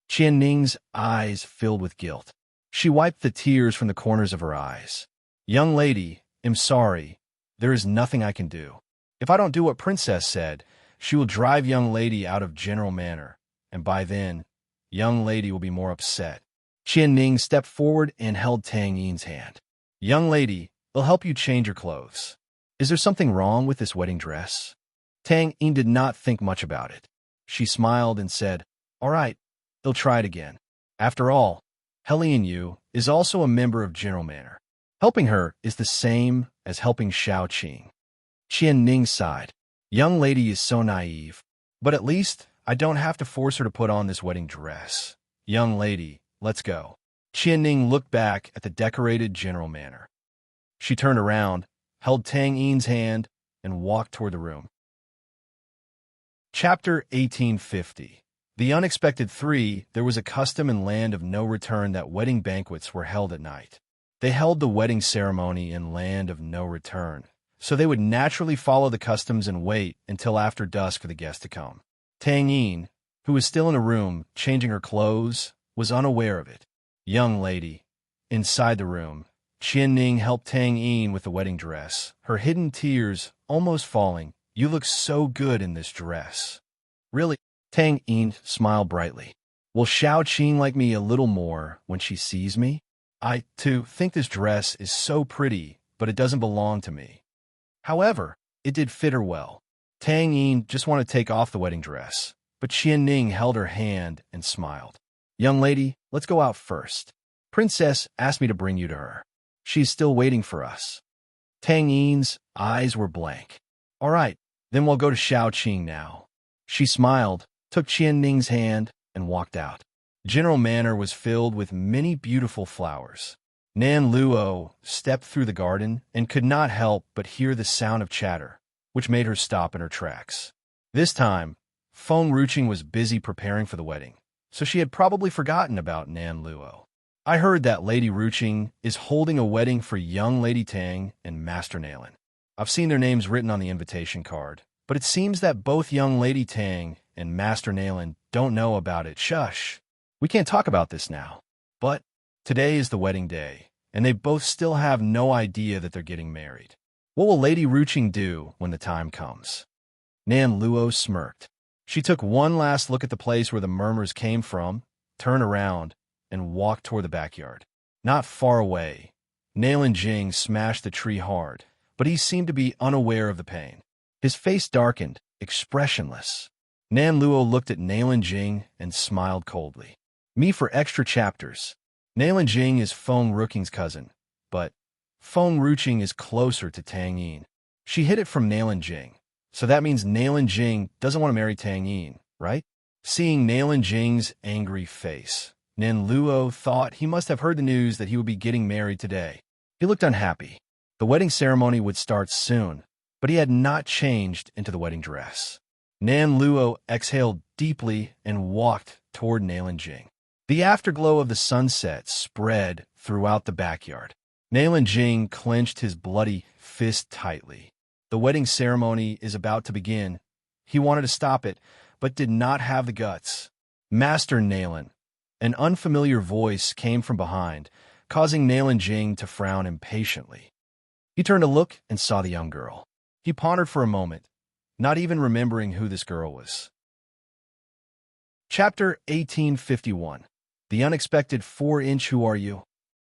Qian Ning's eyes filled with guilt. She wiped the tears from the corners of her eyes. Young lady, I'm sorry. There is nothing I can do. If I don't do what Princess said, She will drive young lady out of General Manor, and by then, young lady will be more upset. Qian Ning stepped forward and held Tang Yin's hand. Young lady, it'll help you change your clothes. Is there something wrong with this wedding dress? Tang Yin did not think much about it. She smiled and said, all right, they'll try it again. After all, Helian Yu is also a member of General Manor. Helping her is the same as helping Xiao Qing. Qian Ning sighed. Young lady is so naive, but at least I don't have to force her to put on this wedding dress. Young lady, let's go. Qian Ning looked back at the decorated General Manor. She turned around, held Tang Yin's hand, and walked toward the room. Chapter 1850. The Unexpected 3. There was a custom in Land of No Return that wedding banquets were held at night. They held the wedding ceremony in Land of No Return, so they would naturally follow the customs and wait until after dusk for the guests to come. Tang Yin, who was still in a room changing her clothes, was unaware of it. Young lady. Inside the room, Qian Ning helped Tang Yin with the wedding dress, her hidden tears almost falling. You look so good in this dress. Really? Tang Yin smiled brightly. Will Xiao Qing like me a little more when she sees me? I, too, think this dress is so pretty, but it doesn't belong to me. However, it did fit her well. Tang Yin just wanted to take off the wedding dress, but Qian Ning held her hand and smiled. Young lady, let's go out first. Princess asked me to bring you to her. She's still waiting for us. Tang Yin's eyes were blank. All right, then we'll go to Xiao Qing now. She smiled, took Qian Ning's hand, and walked out. General Manor was filled with many beautiful flowers. Nan Luo stepped through the garden and could not help but hear the sound of chatter, which made her stop in her tracks. This time, Feng Ruqing was busy preparing for the wedding, so she had probably forgotten about Nan Luo. I heard that Lady Ruqing is holding a wedding for young Lady Tang and Master Nailin. I've seen their names written on the invitation card, but it seems that both young Lady Tang and Master Nailin don't know about it. Shush. We can't talk about this now. But today is the wedding day, and they both still have no idea that they're getting married. What will Lady Ruqing do when the time comes? Nan Luo smirked. She took one last look at the place where the murmurs came from, turned around, and walked toward the backyard. Not far away, Nailin Jing smashed the tree hard, but he seemed to be unaware of the pain. His face darkened, expressionless. Nan Luo looked at Nailin Jing and smiled coldly. Me for extra chapters. Nailin Jing is Feng Ruqing's cousin, but Feng Ruqing is closer to Tang Yin. She hid it from Nailin Jing, so that means Nailin Jing doesn't want to marry Tang Yin, right? Seeing Nailin Jing's angry face, Nan Luo thought he must have heard the news that he would be getting married today. He looked unhappy. The wedding ceremony would start soon, but he had not changed into the wedding dress. Nan Luo exhaled deeply and walked toward Nailin Jing. The afterglow of the sunset spread throughout the backyard. Nailin Jing clenched his bloody fist tightly. The wedding ceremony is about to begin. He wanted to stop it, but did not have the guts. Master Nailin. An unfamiliar voice came from behind, causing Nailin Jing to frown impatiently. He turned to look and saw the young girl. He pondered for a moment, not even remembering who this girl was. Chapter 1851. The Unexpected 4-inch. Who are you?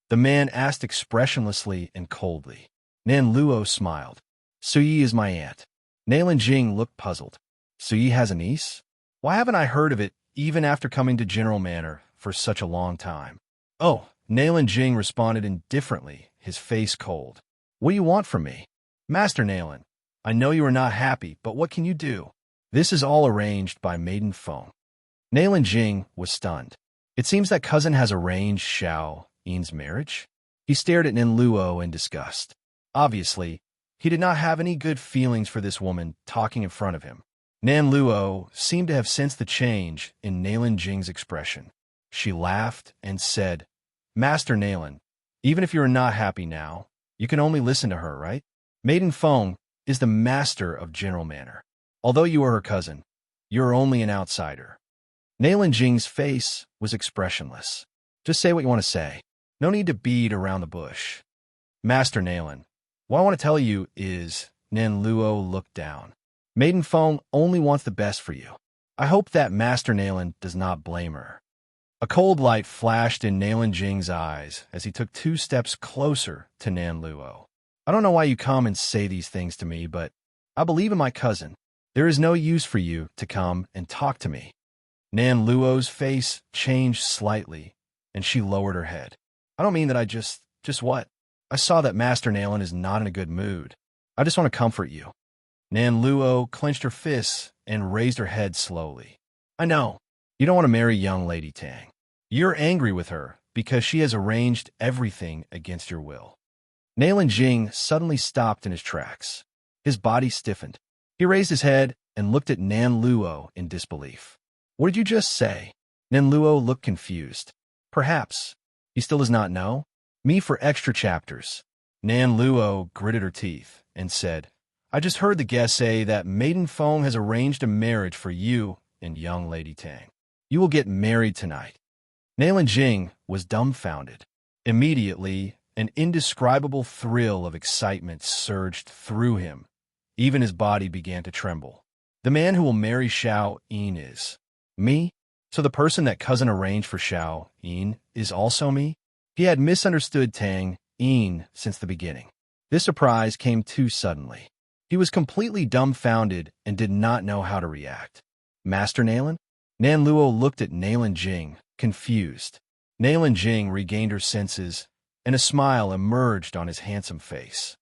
The man asked expressionlessly and coldly. Nan Luo smiled. Suyi is my aunt. Nailin Jing looked puzzled. Suyi has a niece? Why haven't I heard of it even after coming to General Manor for such a long time? Oh, Nailin Jing responded indifferently, his face cold. What do you want from me? Master Nailin, I know you are not happy, but what can you do? This is all arranged by Maiden Feng. Nailin Jing was stunned. It seems that cousin has arranged Xiao Yin's marriage? He stared at Nan Luo in disgust. Obviously, he did not have any good feelings for this woman talking in front of him. Nan Luo seemed to have sensed the change in Nailin Jing's expression. She laughed and said, Master Nailin, even if you are not happy now, you can only listen to her, right? Maiden Feng is the master of General Manor. Although you are her cousin, you are only an outsider. Nailin Jing's face was expressionless. Just say what you want to say. No need to beat around the bush. Master Nailin, what I want to tell you is, Nan Luo looked down. Maiden Feng only wants the best for you. I hope that Master Nalan does not blame her. A cold light flashed in Nalan Jing's eyes as he took 2 steps closer to Nan Luo. I don't know why you come and say these things to me, but I believe in my cousin. There is no use for you to come and talk to me. Nan Luo's face changed slightly, and she lowered her head. I don't mean that I just what? I saw that Master Nalan is not in a good mood. I just want to comfort you. Nan Luo clenched her fists and raised her head slowly. I know. You don't want to marry young Lady Tang. You're angry with her because she has arranged everything against your will. Nalan Jing suddenly stopped in his tracks. His body stiffened. He raised his head and looked at Nan Luo in disbelief. What did you just say? Nan Luo looked confused. Perhaps. He still does not know? Me for extra chapters. Nan Luo gritted her teeth and said, I just heard the guest say that Maiden Feng has arranged a marriage for you and young Lady Tang. You will get married tonight. Nalan Jing was dumbfounded. Immediately, an indescribable thrill of excitement surged through him. Even his body began to tremble. The man who will marry Xiao Yin is me? So the person that cousin arranged for Xiao Yin is also me? He had misunderstood Tang Yin since the beginning. This surprise came too suddenly. He was completely dumbfounded and did not know how to react. Master Nalan? Nan Luo looked at Nalan Jing, confused. Nalan Jing regained her senses, and a smile emerged on his handsome face.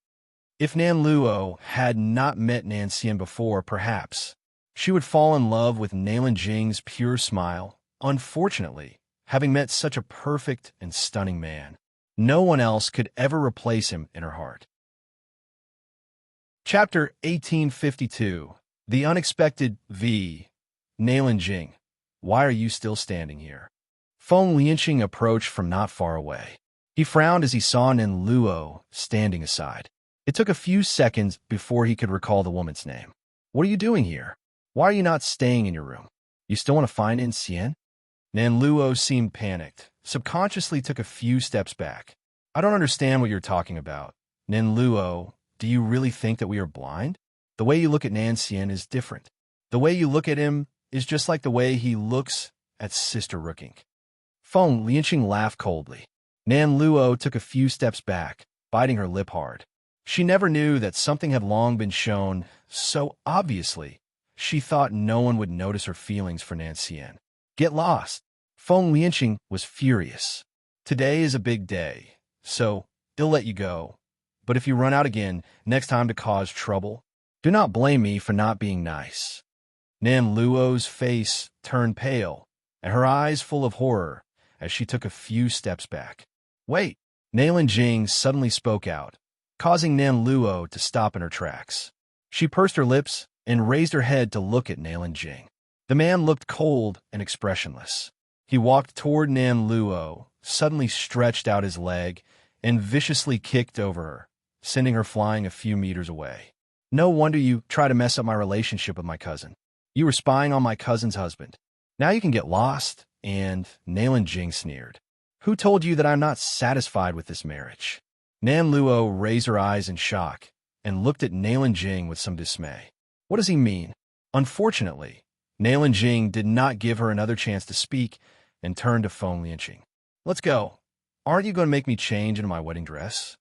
If Nan Luo had not met Nan Xian before, perhaps she would fall in love with Nalan Jing's pure smile. Unfortunately, having met such a perfect and stunning man, no one else could ever replace him in her heart. Chapter 1852. The Unexpected v. Nalan Jing. Why are you still standing here? Feng Lianqing approached from not far away. He frowned as he saw Nan Luo standing aside. It took a few seconds before he could recall the woman's name. What are you doing here? Why are you not staying in your room? You still want to find Nan Xian? Nan Luo seemed panicked, subconsciously took a few steps back. I don't understand what you're talking about. Nan Luo, do you really think that we are blind? The way you look at Nan Xian is different. The way you look at him is just like the way he looks at Sister Rookink. Feng Lianqing laughed coldly. Nan Luo took a few steps back, biting her lip hard. She never knew that something had long been shown so obviously. She thought no one would notice her feelings for Nan Xian. Get lost. Feng Lianqing was furious. Today is a big day, so they'll let you go. But if you run out again next time to cause trouble, do not blame me for not being nice. Nan Luo's face turned pale, and her eyes full of horror as she took a few steps back. Wait! Nalan Jing suddenly spoke out, causing Nan Luo to stop in her tracks. She pursed her lips and raised her head to look at Nalan Jing. The man looked cold and expressionless. He walked toward Nan Luo, suddenly stretched out his leg, and viciously kicked over her, sending her flying a few meters away. No wonder you try to mess up my relationship with my cousin. You were spying on my cousin's husband. Now you can get lost, and Nalan Jing sneered. Who told you that I'm not satisfied with this marriage? Nan Luo raised her eyes in shock and looked at Nalan Jing with some dismay. What does he mean? Unfortunately, Nalan Jing did not give her another chance to speak and turned to Feng Lianqing. Let's go. Aren't you going to make me change into my wedding dress?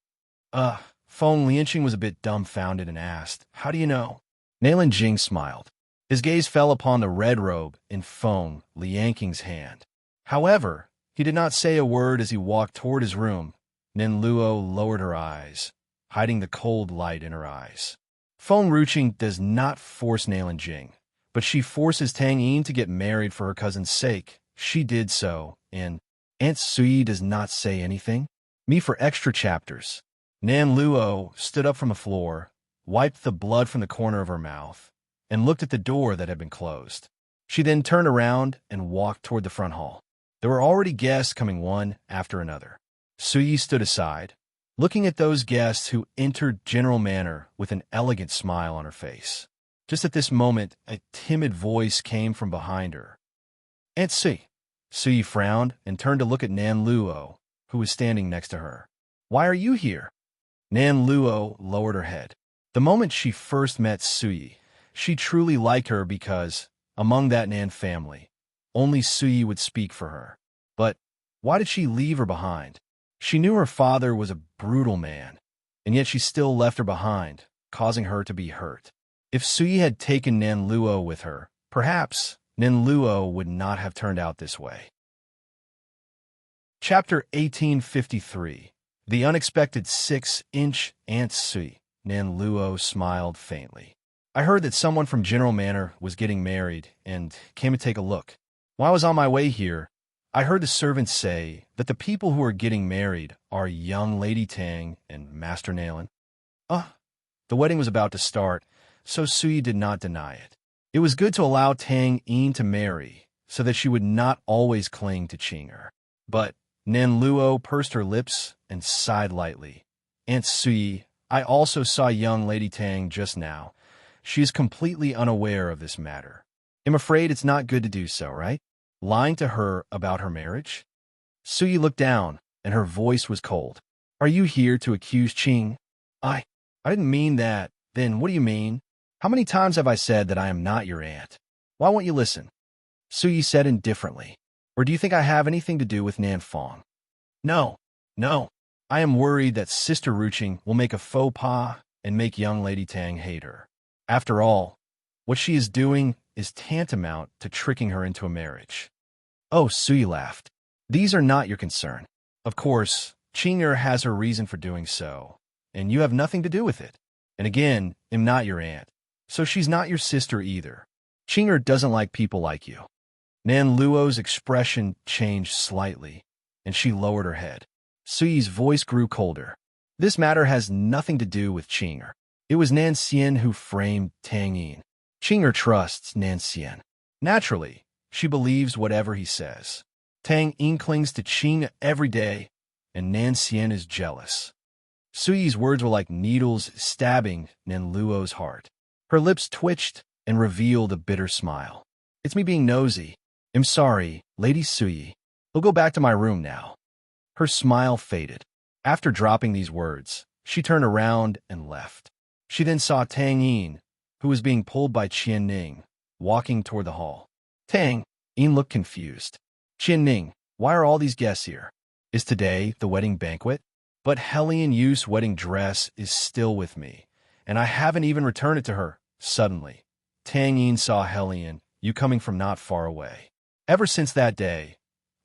Feng Lianqing was a bit dumbfounded and asked, How do you know? Nalan Jing smiled. His gaze fell upon the red robe in Feng Lianqing's hand. However, he did not say a word as he walked toward his room. Nan Luo lowered her eyes, hiding the cold light in her eyes. Feng Lianqing does not force Nalan Jing, but she forces Tang Yin to get married for her cousin's sake. She did so, and Aunt Sui does not say anything. Me for extra chapters. Nan Luo stood up from the floor, wiped the blood from the corner of her mouth, and looked at the door that had been closed. She then turned around and walked toward the front hall. There were already guests coming one after another. Sui stood aside, looking at those guests who entered general manner with an elegant smile on her face. Just at this moment, a timid voice came from behind her. Aunt Sui. Sui frowned and turned to look at Nan Luo, who was standing next to her. Why are you here? Nan Luo lowered her head. The moment she first met Sui, She truly liked her because, among that Nan family, only Suyi would speak for her. But why did she leave her behind? She knew her father was a brutal man, and yet she still left her behind, causing her to be hurt. If Suyi had taken Nan Luo with her, perhaps Nan Luo would not have turned out this way. Chapter 1853. The Unexpected 6-inch Aunt Suyi. Nan Luo smiled faintly. I heard that someone from General Manor was getting married and came to take a look. While I was on my way here, I heard the servants say that the people who are getting married are young Lady Tang and Master Nalan. The wedding was about to start, so Suyi did not deny it. It was good to allow Tang Yin to marry, so that she would not always cling to Qing'er. But Nan Luo pursed her lips and sighed lightly. Aunt Suyi, I also saw young Lady Tang just now. She is completely unaware of this matter. I'm afraid it's not good to do so, right? Lying to her about her marriage? Suyi looked down, and her voice was cold. Are you here to accuse Qing? I didn't mean that. Then what do you mean? How many times have I said that I am not your aunt? Why won't you listen? Suyi said indifferently. Or do you think I have anything to do with Nan Fong? No. I am worried that Sister Ruching will make a faux pas and make young Lady Tang hate her. After all, what she is doing is tantamount to tricking her into a marriage. Oh, Suyi laughed. These are not your concern. Of course, Qing'er has her reason for doing so, and you have nothing to do with it. And again, I'm not your aunt, so she's not your sister either. Qing'er doesn't like people like you. Nan Luo's expression changed slightly, and she lowered her head. Suyi's voice grew colder. This matter has nothing to do with Qing'er. It was Nan Xian who framed Tang Yin. Qing'er trusts Nan Xian. Naturally, she believes whatever he says. Tang Yin clings to Qing every day, and Nan Xian is jealous. Suyi's words were like needles stabbing Nan Luo's heart. Her lips twitched and revealed a bitter smile. It's me being nosy. I'm sorry, Lady Suyi. I'll go back to my room now. Her smile faded. After dropping these words, she turned around and left. She then saw Tang Yin, who was being pulled by Qian Ning, walking toward the hall. Tang Yin looked confused. Qian Ning, why are all these guests here? Is today the wedding banquet? But Hellion Yu's wedding dress is still with me, and I haven't even returned it to her. Suddenly, Tang Yin saw Hellion Yu coming from not far away. Ever since that day,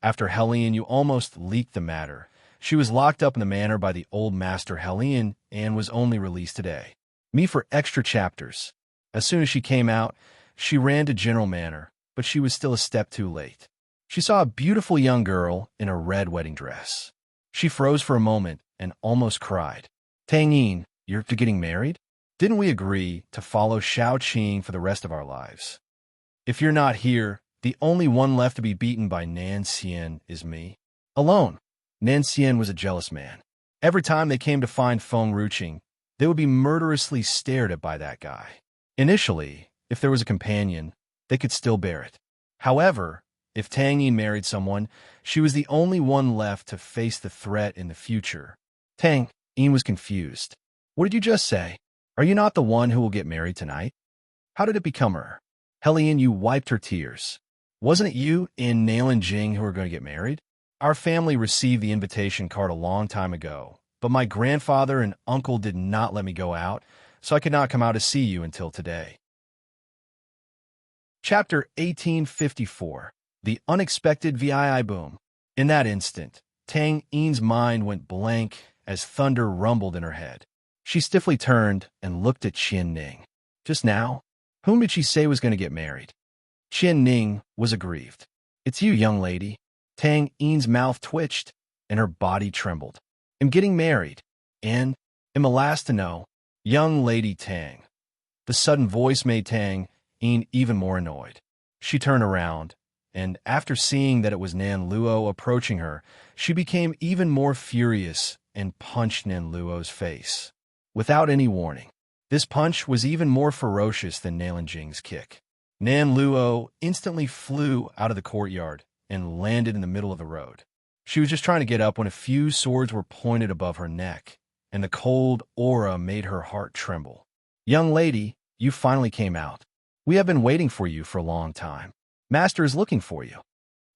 after Hellion Yu almost leaked the matter, she was locked up in the manor by the old master Hellion and was only released today. Me for extra chapters. As soon as she came out, she ran to General Manor, but she was still a step too late. She saw a beautiful young girl in a red wedding dress. She froze for a moment and almost cried. Tang Yin, you're getting married? Didn't we agree to follow Shao Qing for the rest of our lives? If you're not here, the only one left to be beaten by Nan Xian is me. Alone. Nan Xian was a jealous man. Every time they came to find Feng Ruching, they would be murderously stared at by that guy. Initially, if there was a companion, they could still bear it. However, if Tang Yin married someone, she was the only one left to face the threat in the future. Tang Yin was confused. What did you just say? Are you not the one who will get married tonight? How did it become her? Hellion Yu wiped her tears. Wasn't it you and Nalan Jing who were going to get married? Our family received the invitation card a long time ago, but my grandfather and uncle did not let me go out, so I could not come out to see you until today. Chapter 1854. The Unexpected VII Boom. In that instant, Tang Yin's mind went blank as thunder rumbled in her head. She stiffly turned and looked at Qian Ning. Just now, whom did she say was going to get married? Qian Ning was aggrieved. It's you, young lady. Tang Yin's mouth twitched, and her body trembled. I'm getting married, and am the last to know. Young Lady Tang. The sudden voice made Tang Yin even more annoyed. She turned around, and after seeing that it was Nan Luo approaching her, she became even more furious and punched Nan Luo's face. Without any warning, this punch was even more ferocious than Nalan Jing's kick. Nan Luo instantly flew out of the courtyard and landed in the middle of the road. She was just trying to get up when a few swords were pointed above her neck, and the cold aura made her heart tremble. Young lady, you finally came out. We have been waiting for you for a long time. Master is looking for you."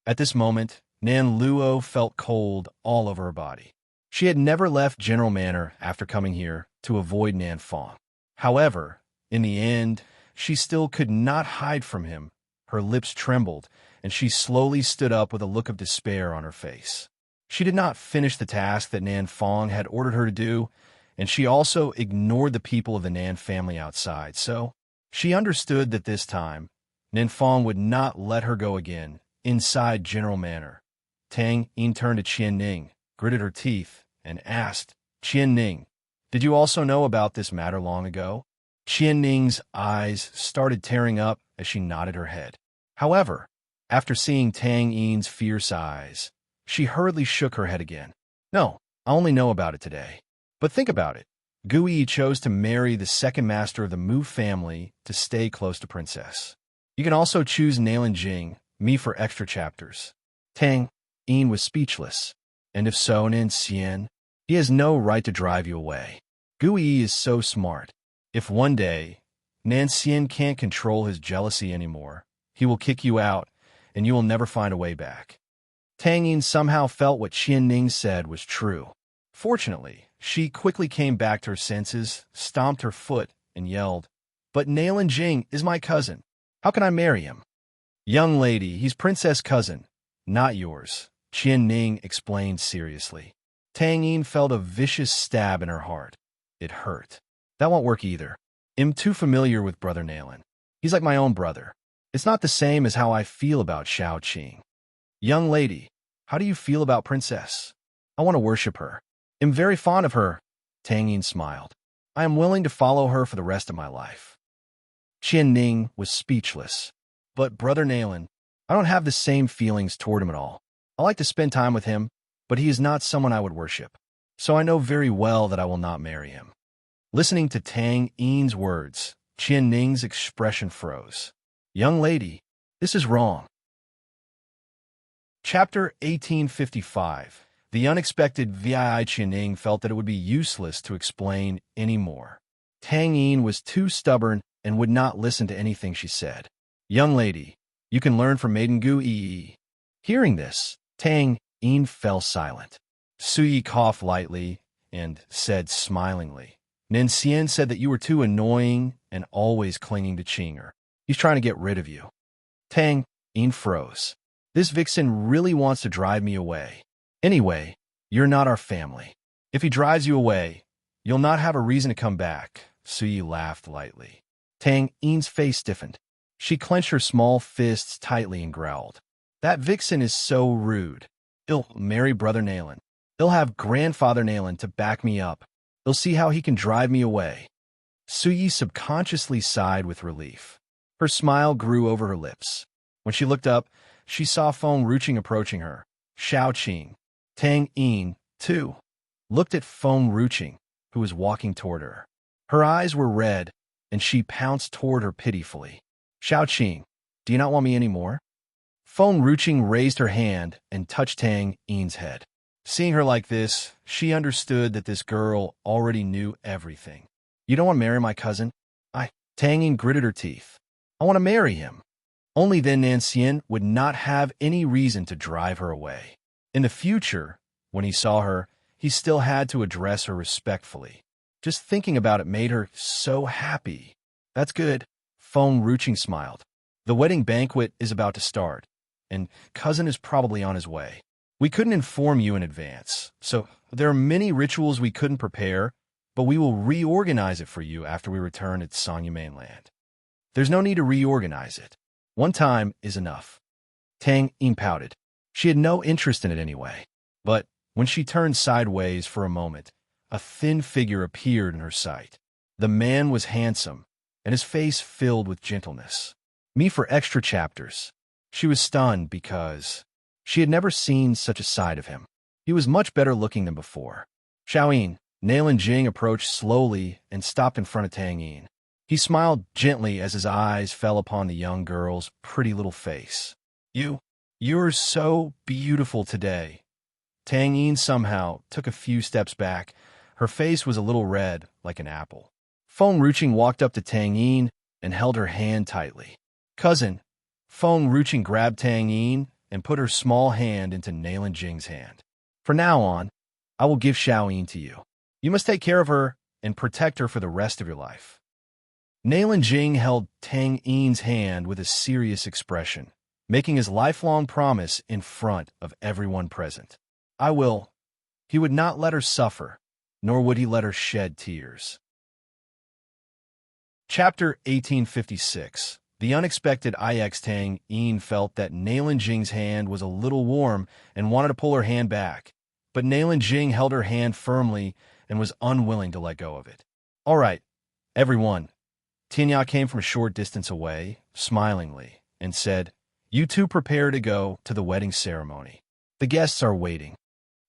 At this moment, Nan Luo felt cold all over her body. She had never left General Manor after coming here to avoid Nan Fong. However, in the end, she still could not hide from him. Her lips trembled, and she slowly stood up with a look of despair on her face. She did not finish the task that Nan Fong had ordered her to do, and she also ignored the people of the Nan family outside, so she understood that this time, Nan Fong would not let her go again inside General Manor. Tang Yin turned to Qian Ning, gritted her teeth, and asked, "Qian Ning, did you also know about this matter long ago?" Qian Ning's eyes started tearing up as she nodded her head. However, after seeing Tang Yin's fierce eyes, she hurriedly shook her head again. "No, I only know about it today. But think about it. Gu Yi chose to marry the second master of the Mu family to stay close to Princess. You can also choose Nailin Jing, me for extra chapters." Tang Yin was speechless. "And if so, Nan Xian, he has no right to drive you away. Gu Yi is so smart. If one day Nan Xian can't control his jealousy anymore, he will kick you out, and you will never find a way back." Tang Yin somehow felt what Qian Ning said was true. Fortunately, she quickly came back to her senses, stomped her foot, and yelled, "But Nailin Jing is my cousin. How can I marry him?" "Young lady, he's Princess' cousin, not yours," Qian Ning explained seriously. Tang Yin felt a vicious stab in her heart. It hurt. "That won't work either. I'm too familiar with Brother Nailin. He's like my own brother. It's not the same as how I feel about Xiao Qing." "Young lady, how do you feel about Princess?" "I want to worship her. I'm very fond of her." Tang Yin smiled. "I am willing to follow her for the rest of my life." Qian Ning was speechless. "But Brother Nailin, I don't have the same feelings toward him at all. I like to spend time with him, but he is not someone I would worship. So I know very well that I will not marry him." Listening to Tang Yin's words, Qian Ning's expression froze. "Young lady, this is wrong." Chapter 1855. The unexpected VII. Qian Ning felt that it would be useless to explain any more. Tang Yin was too stubborn and would not listen to anything she said. "Young lady, you can learn from Maiden Gu Yi." Hearing this, Tang Yin fell silent. Su Yi coughed lightly and said smilingly, "Nen Xian said that you were too annoying and always clinging to Qinger. He's trying to get rid of you." Tang Yin froze. "This vixen really wants to drive me away. Anyway, you're not our family. If he drives you away, you'll not have a reason to come back." Su Yi laughed lightly. Tang Yin's face stiffened. She clenched her small fists tightly and growled, "That vixen is so rude. He'll marry Brother Nailin. He'll have Grandfather Nailin to back me up. He'll see how he can drive me away." Su Yi subconsciously sighed with relief. Her smile grew over her lips. When she looked up, she saw Feng Ruqing approaching her. Xiao Qing, Tang Yin, too, looked at Feng Ruqing, who was walking toward her. Her eyes were red, and she pounced toward her pitifully. "Xiao Qing, do you not want me anymore?" Feng Ruqing raised her hand and touched Tang Yin's head. Seeing her like this, she understood that this girl already knew everything. "You don't want to marry my cousin?" Tang Yin gritted her teeth. "I want to marry him." Only then Nan Xian would not have any reason to drive her away. In the future, when he saw her, he still had to address her respectfully. Just thinking about it made her so happy. "That's good," Feng Ruqing smiled. "The wedding banquet is about to start, and cousin is probably on his way. We couldn't inform you in advance, so there are many rituals we couldn't prepare, but we will reorganize it for you after we return at Sanya mainland." "There's no need to reorganize it. One time is enough." Tang Yin pouted. She had no interest in it anyway. But when she turned sideways for a moment, a thin figure appeared in her sight. The man was handsome, and his face filled with gentleness. "Me for extra chapters." She was stunned because she had never seen such a side of him. He was much better looking than before. Xiaoyin, Nailin Jing approached slowly and stopped in front of Tang Yin. He smiled gently as his eyes fell upon the young girl's pretty little face. You're so beautiful today." Tang Yin somehow took a few steps back. Her face was a little red, like an apple. Feng Ruching walked up to Tang Yin and held her hand tightly. Cousin, Feng Ruching grabbed Tang Yin and put her small hand into Nailan Jing's hand. From now on, I will give Xiao Yin to you. You must take care of her and protect her for the rest of your life. Nailan Jing held Tang Yin's hand with a serious expression, making his lifelong promise in front of everyone present. I will. He would not let her suffer, nor would he let her shed tears. Chapter 1856. The unexpected IX Tang Yin felt that Nailan Jing's hand was a little warm and wanted to pull her hand back, but Nailan Jing held her hand firmly and was unwilling to let go of it. All right, everyone. Tianya came from a short distance away, smilingly, and said, You two prepare to go to the wedding ceremony. The guests are waiting.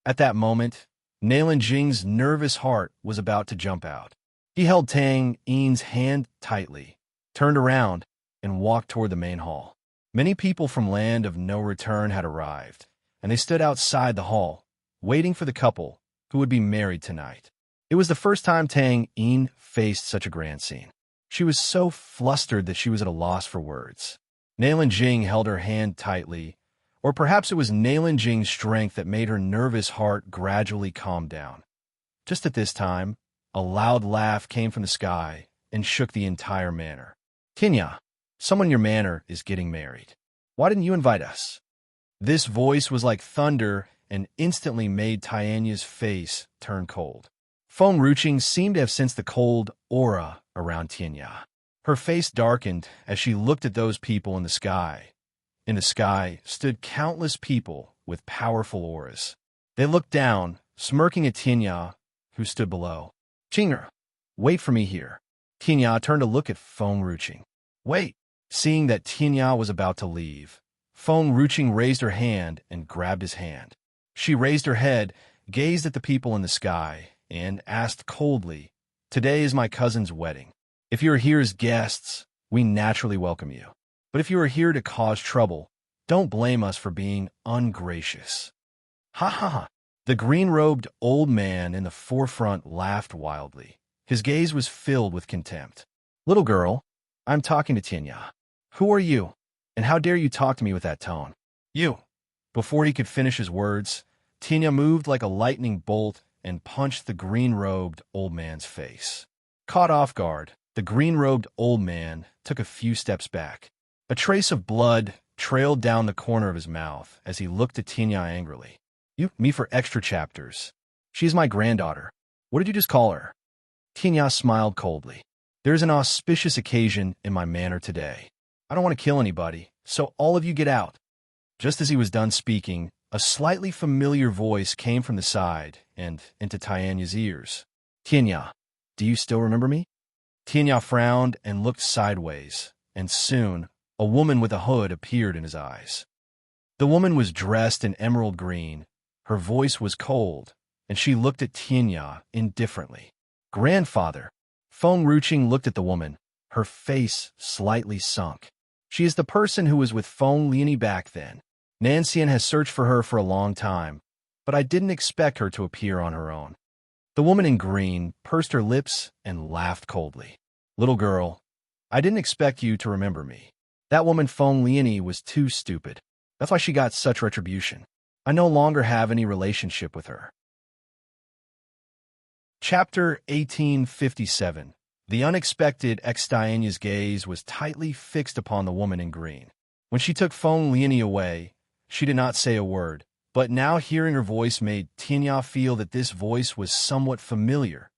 At that moment, Nailan Jing's nervous heart was about to jump out. He held Tang Yin's hand tightly, turned around, and walked toward the main hall. Many people from Land of No Return had arrived, and they stood outside the hall, waiting for the couple who would be married tonight. It was the first time Tang Yin faced such a grand scene. She was so flustered that she was at a loss for words. Nailan Jing held her hand tightly, or perhaps it was Nailan Jing's strength that made her nervous heart gradually calm down. Just at this time, a loud laugh came from the sky and shook the entire manor. Tinya, someone in your manor is getting married. Why didn't you invite us? This voice was like thunder and instantly made Tianya's face turn cold. Feng Ruching seemed to have sensed the cold aura around Tianya. Her face darkened as she looked at those people in the sky. In the sky stood countless people with powerful auras. They looked down, smirking at Tianya, who stood below. Chinger, wait for me here. Tianya turned to look at Feng Ruching. Wait. Seeing that Tianya was about to leave, Feng Ruching raised her hand and grabbed his hand. She raised her head, gazed at the people in the sky, and asked coldly, Today is my cousin's wedding. If you are here as guests, we naturally welcome you. But if you are here to cause trouble, don't blame us for being ungracious. Ha ha ha. The green-robed old man in the forefront laughed wildly. His gaze was filled with contempt. Little girl, I'm talking to Tianya. Who are you? And how dare you talk to me with that tone? You. Before he could finish his words, Tianya moved like a lightning bolt and punched the green-robed old man's face. Caught off guard, the green-robed old man took a few steps back. A trace of blood trailed down the corner of his mouth as he looked at Tianya angrily. Me for extra chapters. She's my granddaughter. What did you just call her? Tianya smiled coldly. There's an auspicious occasion in my manor today. I don't want to kill anybody, so all of you get out. Just as he was done speaking, a slightly familiar voice came from the side and into Tianya's ears. Tianya, do you still remember me? Tianya frowned and looked sideways, and soon a woman with a hood appeared in his eyes. The woman was dressed in emerald green, her voice was cold, and she looked at Tianya indifferently. Grandfather. Feng Ruching looked at the woman, her face slightly sunk. She is the person who was with Feng Liani back then. Nancian has searched for her for a long time, but I didn't expect her to appear on her own. The woman in green pursed her lips and laughed coldly. Little girl, I didn't expect you to remember me. That woman Feng Liani was too stupid. That's why she got such retribution. I no longer have any relationship with her. Chapter 1857. The unexpected Tianya's gaze was tightly fixed upon the woman in green. When she took Feng Liani away, she did not say a word, but now hearing her voice made Tianya feel that this voice was somewhat familiar,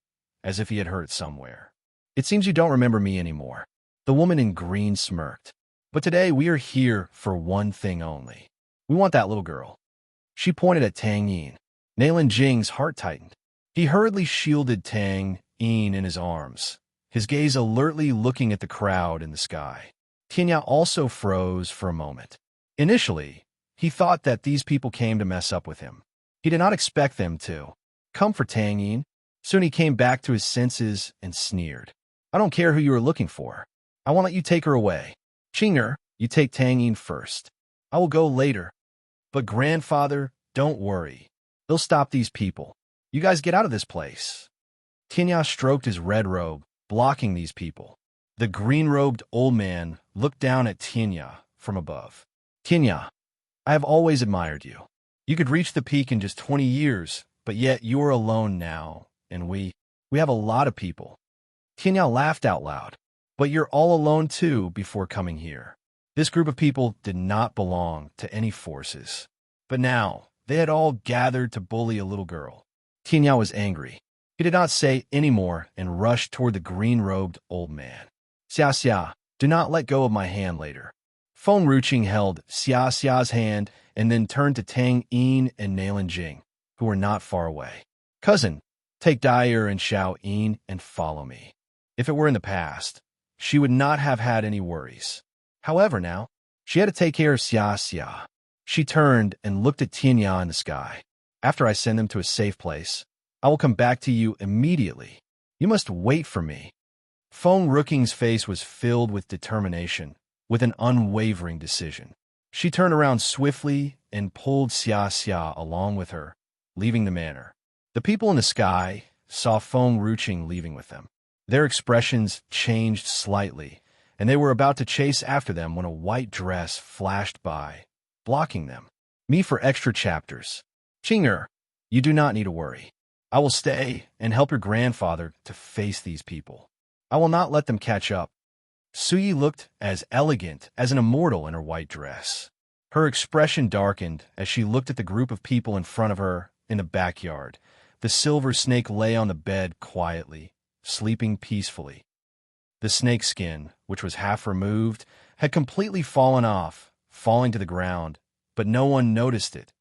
as if he had heard it somewhere. It seems you don't remember me anymore. The woman in green smirked. But today we are here for one thing only. We want that little girl. She pointed at Tang Yin. Nailan Jing's heart tightened. He hurriedly shielded Tang Yin in his arms, his gaze alertly looking at the crowd in the sky. Tianya also froze for a moment. Initially, he thought that these people came to mess up with him. He did not expect them to. Come for Tang Yin. Soon he came back to his senses and sneered. I don't care who you are looking for. I won't let you take her away. Chinger, you take Tang Yin first. I will go later. But grandfather, don't worry. They'll stop these people. You guys get out of this place. Tianya stroked his red robe, blocking these people. The green-robed old man looked down at Tianya from above. Tianya, I have always admired you. You could reach the peak in just 20 years, but yet you are alone now, and we have a lot of people. Tianya laughed out loud. But you're all alone too before coming here. This group of people did not belong to any forces. But now, they had all gathered to bully a little girl. Tianya was angry. He did not say any more and rushed toward the green-robed old man. Xia Xia, do not let go of my hand later. Feng Ruqing held Xia Xia's hand and then turned to Tang Yin and Nailin Jing, who were not far away. Cousin, take Dyer and Xiao Yin and follow me. If it were in the past, she would not have had any worries. However, now, she had to take care of Xia Xia. She turned and looked at Tianya in the sky. After I send them to a safe place, I will come back to you immediately. You must wait for me. Feng Ruqing's face was filled with determination, with an unwavering decision. She turned around swiftly and pulled Xia Xia along with her, leaving the manor. The people in the sky saw Feng Ruqing leaving with them. Their expressions changed slightly, and they were about to chase after them when a white dress flashed by, blocking them. Me for extra chapters. Qinger, you do not need to worry. I will stay and help your grandfather to face these people. I will not let them catch up. Suyi looked as elegant as an immortal in her white dress. Her expression darkened as she looked at the group of people in front of her in the backyard. The silver snake lay on the bed quietly, sleeping peacefully. The snake skin, which was half removed, had completely fallen off, falling to the ground, but no one noticed it.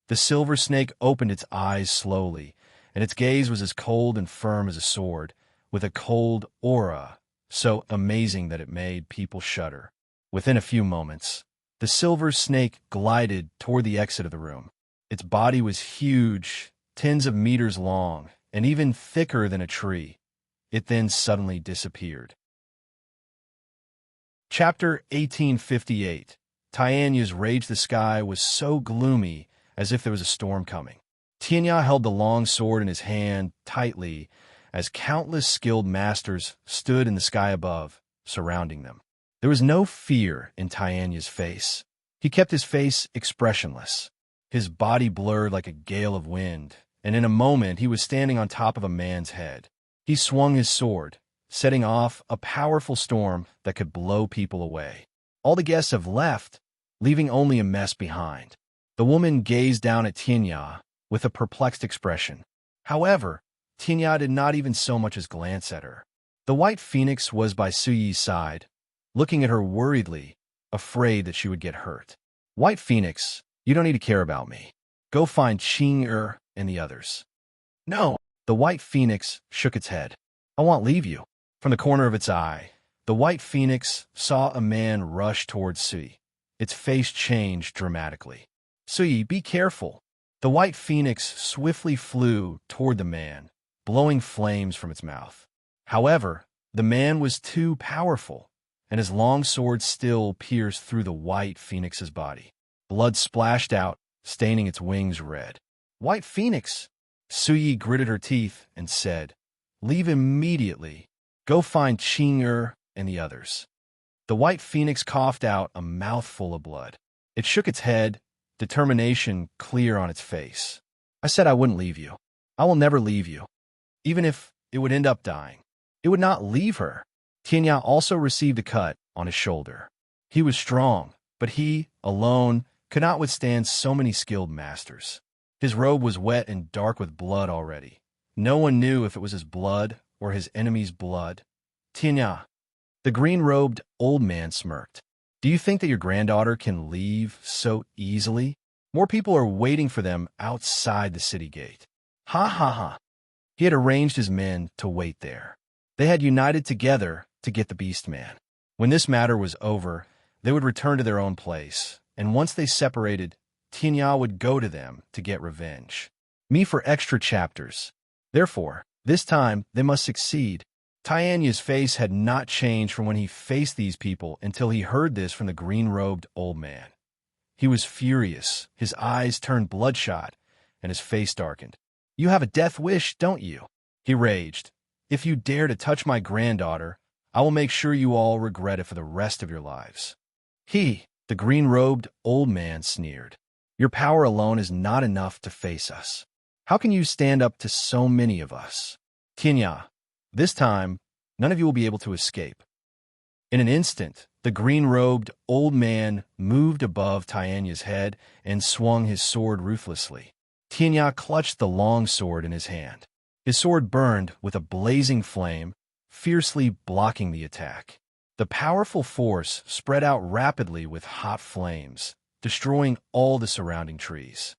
The silver snake opened its eyes slowly, and its gaze was as cold and firm as a sword, with a cold aura so amazing that it made people shudder. Within a few moments, the silver snake glided toward the exit of the room. Its body was huge, tens of meters long, and even thicker than a tree. It then suddenly disappeared. Chapter 1858. Tianya's Rage the Sky was so gloomy as if there was a storm coming. Tianya held the long sword in his hand tightly as countless skilled masters stood in the sky above, surrounding them. There was no fear in Tianya's face. He kept his face expressionless. His body blurred like a gale of wind, and in a moment he was standing on top of a man's head. He swung his sword, setting off a powerful storm that could blow people away. All the guests have left, leaving only a mess behind. The woman gazed down at Tianya with a perplexed expression. However, Tianya did not even so much as glance at her. The white phoenix was by Suyi's side, looking at her worriedly, afraid that she would get hurt. White Phoenix, you don't need to care about me. Go find Qing and the others. No, the white phoenix shook its head. I won't leave you. From the corner of its eye, the white phoenix saw a man rush towards Suyi. Its face changed dramatically. Suyi, be careful. The white phoenix swiftly flew toward the man, blowing flames from its mouth. However, the man was too powerful, and his long sword still pierced through the white phoenix's body. Blood splashed out, staining its wings red. White Phoenix! Suyi gritted her teeth and said, Leave immediately. Go find Qing and the others. The white phoenix coughed out a mouthful of blood. It shook its head, determination clear on its face. I said I wouldn't leave you. I will never leave you. Even if it would end up dying. It would not leave her. Tianya also received a cut on his shoulder. He was strong, but he, alone, could not withstand so many skilled masters. His robe was wet and dark with blood already. No one knew if it was his blood or his enemy's blood. Tianya, the green-robed old man smirked. Do you think that your granddaughter can leave so easily? More people are waiting for them outside the city gate. Ha ha ha. He had arranged his men to wait there. They had united together to get the beast man. When this matter was over, they would return to their own place, and once they separated, Tianya would go to them to get revenge. Me for extra chapters. Therefore, this time they must succeed. Tianya's face had not changed from when he faced these people until he heard this from the green-robed old man. He was furious, his eyes turned bloodshot, and his face darkened. You have a death wish, don't you? He raged. If you dare to touch my granddaughter, I will make sure you all regret it for the rest of your lives." The green-robed old man, sneered. "Your power alone is not enough to face us. How can you stand up to so many of us? Tianya, this time, none of you will be able to escape." In an instant, the green-robed old man moved above Tianya's head and swung his sword ruthlessly. Tianya clutched the long sword in his hand. His sword burned with a blazing flame, fiercely blocking the attack. The powerful force spread out rapidly with hot flames, destroying all the surrounding trees.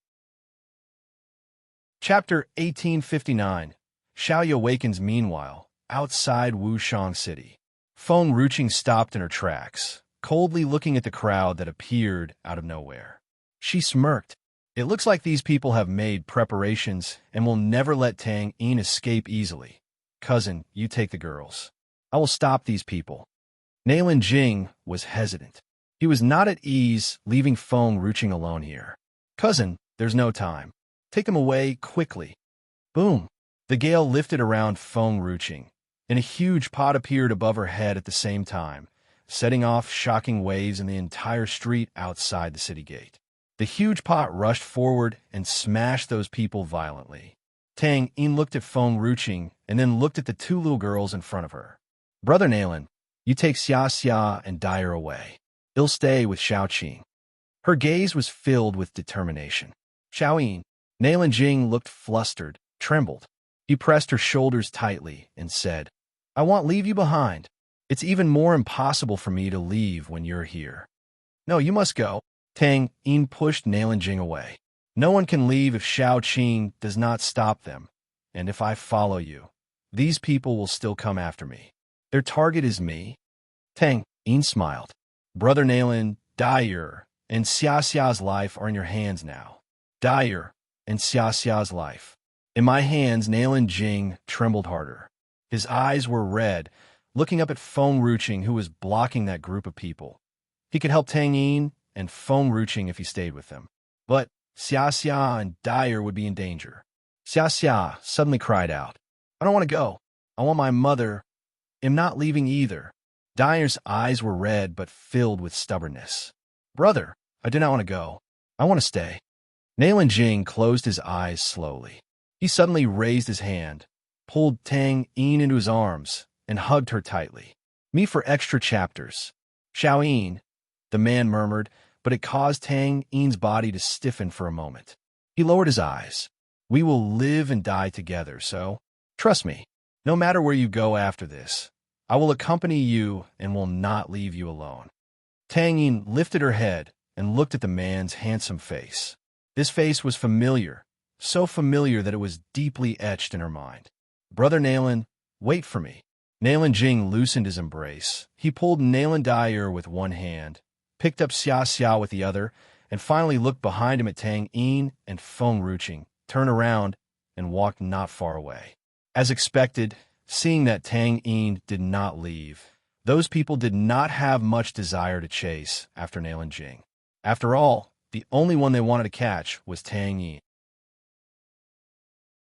Chapter 1859. Xiaoyi awakens. Meanwhile, outside Wushang City, Feng Ruqing stopped in her tracks, coldly looking at the crowd that appeared out of nowhere. She smirked. "It looks like these people have made preparations and will never let Tang Yin escape easily. Cousin, you take the girls. I will stop these people." Nailin Jing was hesitant. He was not at ease leaving Feng Ruqing alone here. "Cousin, there's no time. Take them away quickly." Boom! The gale lifted around Feng Ruqing, and a huge pot appeared above her head at the same time, setting off shocking waves in the entire street outside the city gate. The huge pot rushed forward and smashed those people violently. Tang Yin looked at Feng Ruqing and then looked at the two little girls in front of her. "Brother Nailin, you take Xia and Dyer away. They'll stay with Xiaoqing." Her gaze was filled with determination. "Xiaoyin." Nailin Jing looked flustered, trembled. He pressed her shoulders tightly and said, "I won't leave you behind. It's even more impossible for me to leave when you're here." "No, you must go." Tang Yin pushed Nailin Jing away. "No one can leave if Xiaoqing does not stop them, and if I follow you, these people will still come after me. Their target is me." Tang Yin smiled. "Brother Nailin, Dyer, and Xia's life are in your hands now. Dyer and Xia's life. In my hands." Nailin Jing trembled harder. His eyes were red, looking up at Feng Ruqing, who was blocking that group of people. He could help Tang Yin and Feng Ruqing if he stayed with them. But Xia and Dyer would be in danger. Xia suddenly cried out, "I don't want to go. I want my mother. I'm not leaving either." Dyer's eyes were red but filled with stubbornness. "Brother, I do not want to go. I want to stay." Nailin Jing closed his eyes slowly. He suddenly raised his hand, pulled Tang Yin into his arms, and hugged her tightly. "Me for extra chapters." "Xiaoyin," the man murmured, but it caused Tang Yin's body to stiffen for a moment. He lowered his eyes. "We will live and die together, so trust me. No matter where you go after this, I will accompany you and will not leave you alone." Tang Yin lifted her head and looked at the man's handsome face. This face was familiar, so familiar that it was deeply etched in her mind. "Brother Nailin, wait for me." Nailin Jing loosened his embrace. He pulled Nailin Dyer with one hand, picked up Xia with the other, and finally looked behind him at Tang Yin and Feng Ruqing, turned around, and walked not far away. As expected, seeing that Tang Yin did not leave, those people did not have much desire to chase after Nailin Jing. After all, the only one they wanted to catch was Tang Yin.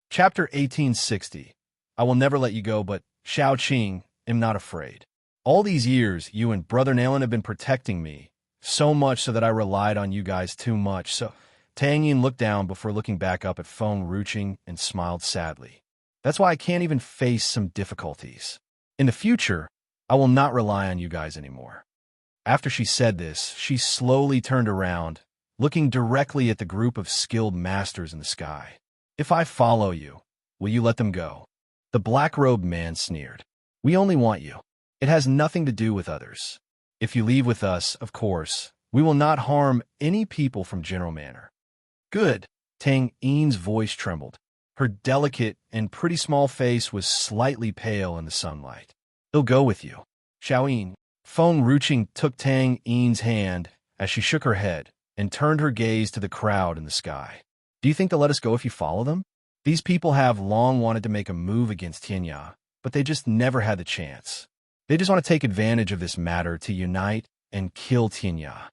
Chapter 1860. I will never let you go, but Xiaoqing, am not afraid. All these years, you and Brother Nailin have been protecting me, so much so that I relied on you guys too much, so... Tang Yin looked down before looking back up at Feng Ruqing and smiled sadly. "That's why I can't even face some difficulties. In the future, I will not rely on you guys anymore." After she said this, she slowly turned around, looking directly at the group of skilled masters in the sky. "If I follow you, will you let them go?" The black-robed man sneered. "We only want you. It has nothing to do with others. If you leave with us, of course, we will not harm any people from General Manor." "Good." Tang Yin's voice trembled. Her delicate and pretty small face was slightly pale in the sunlight. "They'll go with you." "Xiaoyin." Feng Ruqing took Tang Yin's hand as she shook her head and turned her gaze to the crowd in the sky. "Do you think they'll let us go if you follow them? These people have long wanted to make a move against Tianya, but they just never had the chance. They just want to take advantage of this matter to unite and kill Tianya."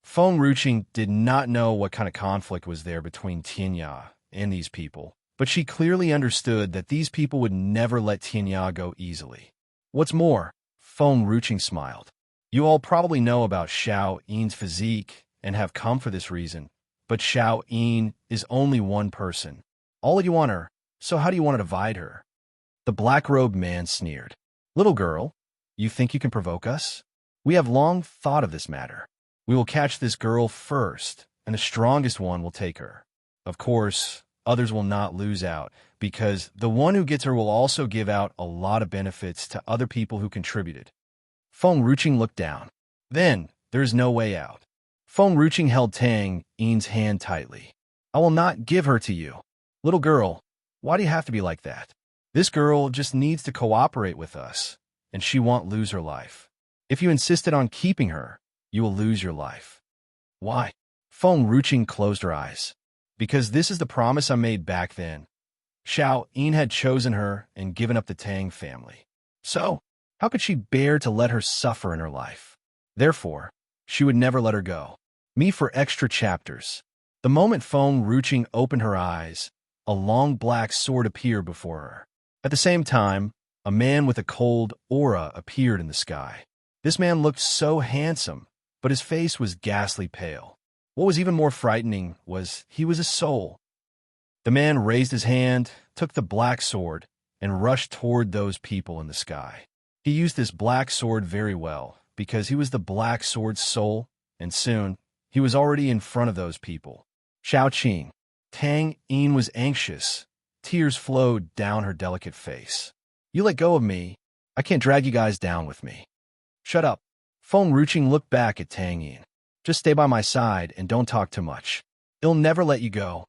Feng Ruqing did not know what kind of conflict was there between Tianya and these people, but she clearly understood that these people would never let Tianya go easily. What's more, Feng Ruching smiled. You all probably know about Xiao Yin's physique and have come for this reason, but Xiao Yin is only one person. All you want her, so how do you want to divide her? The black-robed man sneered. Little girl, you think you can provoke us? We have long thought of this matter. We will catch this girl first, and the strongest one will take her. Of course, others will not lose out, because the one who gets her will also give out a lot of benefits to other people who contributed. Feng Ruching looked down. Then, there is no way out. Feng Ruching held Tang Yin's hand tightly. I will not give her to you. Little girl, why do you have to be like that? This girl just needs to cooperate with us, and she won't lose her life. If you insisted on keeping her, you will lose your life. Why? Feng Ruching closed her eyes. Because this is the promise I made back then. Xiao Yin had chosen her and given up the Tang family. So, how could she bear to let her suffer in her life? Therefore, she would never let her go. Me for extra chapters. The moment Feng Ruching opened her eyes, a long black sword appeared before her. At the same time, a man with a cold aura appeared in the sky. This man looked so handsome, but his face was ghastly pale. What was even more frightening was he was a soul. The man raised his hand, took the black sword, and rushed toward those people in the sky. He used this black sword very well, because he was the black sword's soul, and soon, he was already in front of those people. Xiao Qing. Tang Yin was anxious. Tears flowed down her delicate face. You let go of me. I can't drag you guys down with me. Shut up. Feng Ruching looked back at Tang Yin. Just stay by my side and don't talk too much. He'll never let you go.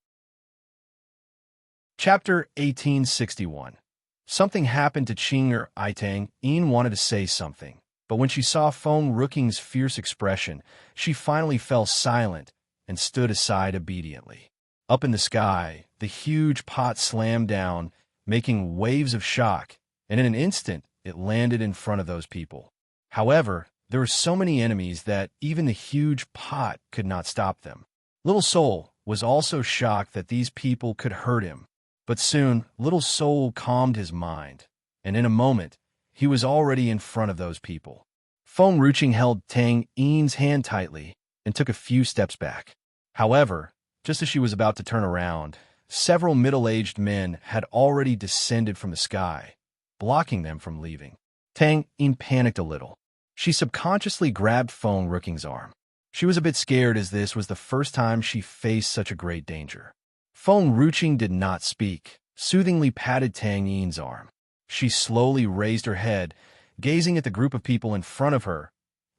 Chapter 1861. Something happened to Qing Itang. Yin wanted to say something, but when she saw Feng Ruching's fierce expression, she finally fell silent and stood aside obediently. Up in the sky, the huge pot slammed down, making waves of shock, and in an instant, it landed in front of those people. However, there were so many enemies that even the huge pot could not stop them. Little Soul was also shocked that these people could hurt him, but soon Little Soul calmed his mind, and in a moment, he was already in front of those people. Feng Ruching held Tang Yin's hand tightly and took a few steps back. However, just as she was about to turn around, several middle-aged men had already descended from the sky, blocking them from leaving. Tang Yin panicked a little. She subconsciously grabbed Feng Ruching's arm. She was a bit scared as this was the first time she faced such a great danger. Feng Ruching did not speak, soothingly patted Tang Yin's arm. She slowly raised her head, gazing at the group of people in front of her.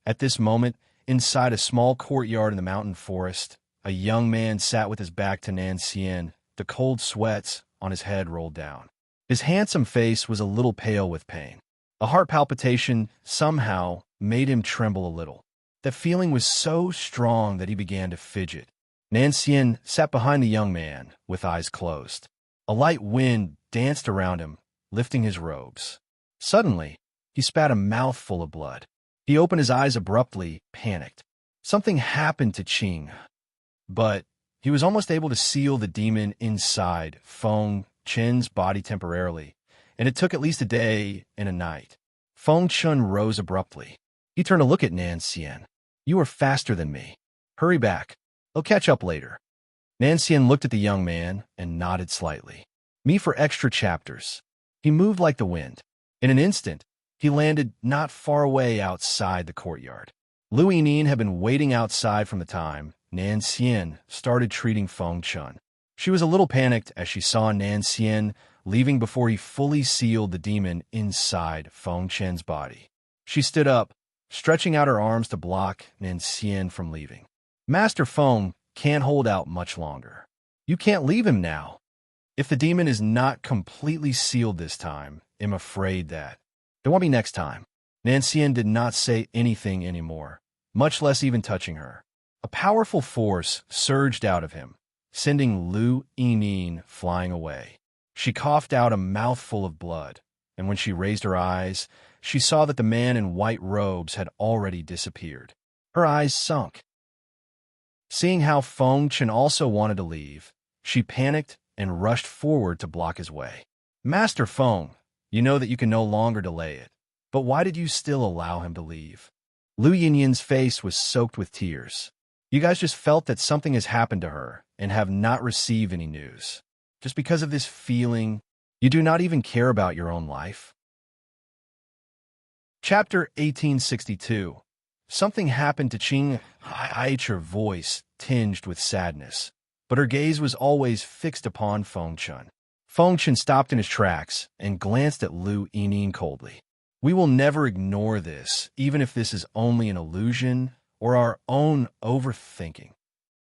At this moment, inside a small courtyard in the mountain forest, a young man sat with his back to Nan Xian. The cold sweats on his head rolled down. His handsome face was a little pale with pain. A heart palpitation somehow made him tremble a little. The feeling was so strong that he began to fidget. Nan Xian sat behind the young man, with eyes closed. A light wind danced around him, lifting his robes. Suddenly, he spat a mouthful of blood. He opened his eyes abruptly, panicked. Something happened to Qing. But he was almost able to seal the demon inside Feng Chen's body temporarily, and it took at least a day and a night. Feng Chen rose abruptly. He turned to look at Nan Xian. You are faster than me. Hurry back. I'll catch up later. Nan Xian looked at the young man and nodded slightly. Me for extra chapters. He moved like the wind. In an instant, he landed not far away outside the courtyard. Lu Yinyin had been waiting outside from the time Nan Xian started treating Feng Chen. She was a little panicked as she saw Nan Xian leaving before he fully sealed the demon inside Feng Chen's body. She stood up, stretching out her arms to block Nan Xian from leaving. Master Feng can't hold out much longer. You can't leave him now. If the demon is not completely sealed this time, I'm afraid that. There won't be next time. Nan Xian did not say anything anymore, much less even touching her. A powerful force surged out of him, sending Lu Yinyin flying away. She coughed out a mouthful of blood, and when she raised her eyes, she saw that the man in white robes had already disappeared. Her eyes sunk. Seeing how Feng Chen also wanted to leave, she panicked and rushed forward to block his way. Master Feng, you know that you can no longer delay it. But why did you still allow him to leave? Lu Yinyan's face was soaked with tears. You guys just felt that something has happened to her and have not received any news. Just because of this feeling, you do not even care about your own life. Chapter 1862. Something happened to Qing. Her voice tinged with sadness, but her gaze was always fixed upon Feng Chun. Feng Chun stopped in his tracks and glanced at Lu Yining coldly. We will never ignore this, even if this is only an illusion or our own overthinking.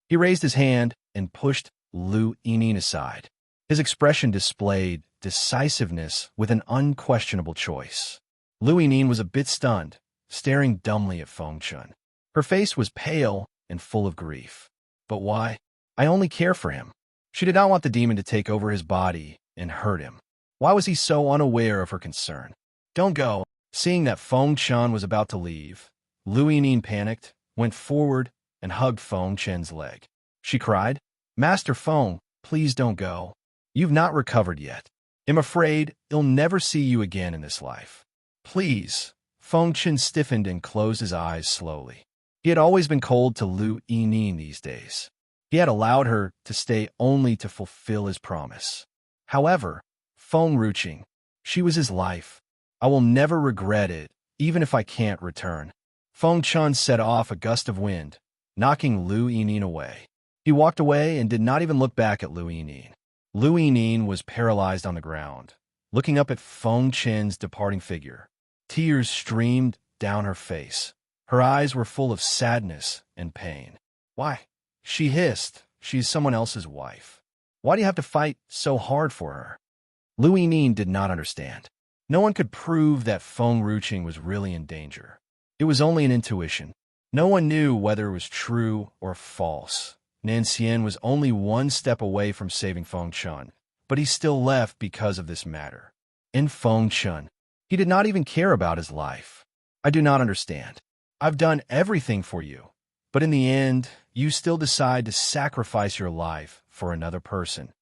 He raised his hand and pushed Lu Yining aside. His expression displayed decisiveness with an unquestionable choice. Lu Yining was a bit stunned, staring dumbly at Feng Chun. Her face was pale and full of grief. But why? I only care for him. She did not want the demon to take over his body and hurt him. Why was he so unaware of her concern? Don't go. Seeing that Feng Chun was about to leave, Lu Yining panicked, went forward, and hugged Feng Chun's leg. She cried, Master Feng, please don't go. You've not recovered yet. I'm afraid I'll never see you again in this life. Please. Feng Chun stiffened and closed his eyes slowly. He had always been cold to Lu Yining these days. He had allowed her to stay only to fulfill his promise. However, Feng Ruqing, she was his life. I will never regret it, even if I can't return. Feng Chun set off a gust of wind, knocking Lu Yining away. He walked away and did not even look back at Lu Yining. Lu Yining was paralyzed on the ground, looking up at Feng Chun's departing figure. Tears streamed down her face. Her eyes were full of sadness and pain. Why? She hissed. She's someone else's wife. Why do you have to fight so hard for her? Lu Yining did not understand. No one could prove that Feng Ruqing was really in danger. It was only an intuition. No one knew whether it was true or false. Nanxian was only one step away from saving Feng Chun, but he still left because of this matter. In Feng Chun, he did not even care about his life. I do not understand. I've done everything for you, but in the end, you still decide to sacrifice your life for another person.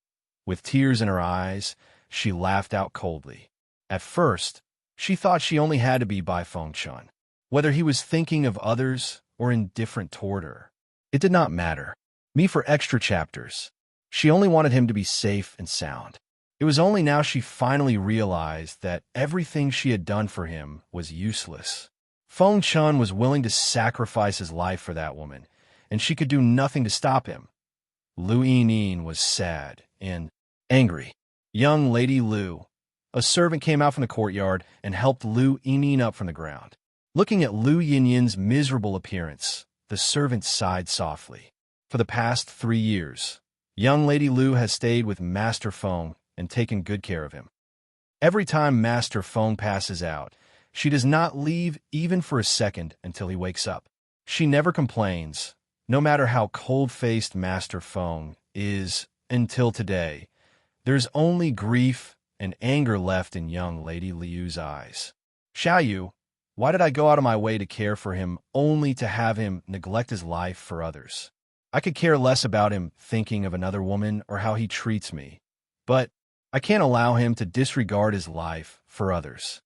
With tears in her eyes, she laughed out coldly. At first, she thought she only had to be by Feng Chun. Whether he was thinking of others or indifferent toward her, it did not matter. Me for extra chapters. She only wanted him to be safe and sound. It was only now she finally realized that everything she had done for him was useless. Feng Chun was willing to sacrifice his life for that woman, and she could do nothing to stop him. Lu Yining was sad and angry. Young Lady Lu. A servant came out from the courtyard and helped Lu Yining up from the ground. Looking at Lu Yinyan's miserable appearance, the servant sighed softly. For the past 3 years, young Lady Lu has stayed with Master Feng and taken good care of him. Every time Master Feng passes out, she does not leave even for a second until he wakes up. She never complains, no matter how cold-faced Master Feng is until today. There's only grief and anger left in young Lady Liu's eyes. Xiaoyu, why did I go out of my way to care for him only to have him neglect his life for others? I could care less about him thinking of another woman or how he treats me, but I can't allow him to disregard his life for others.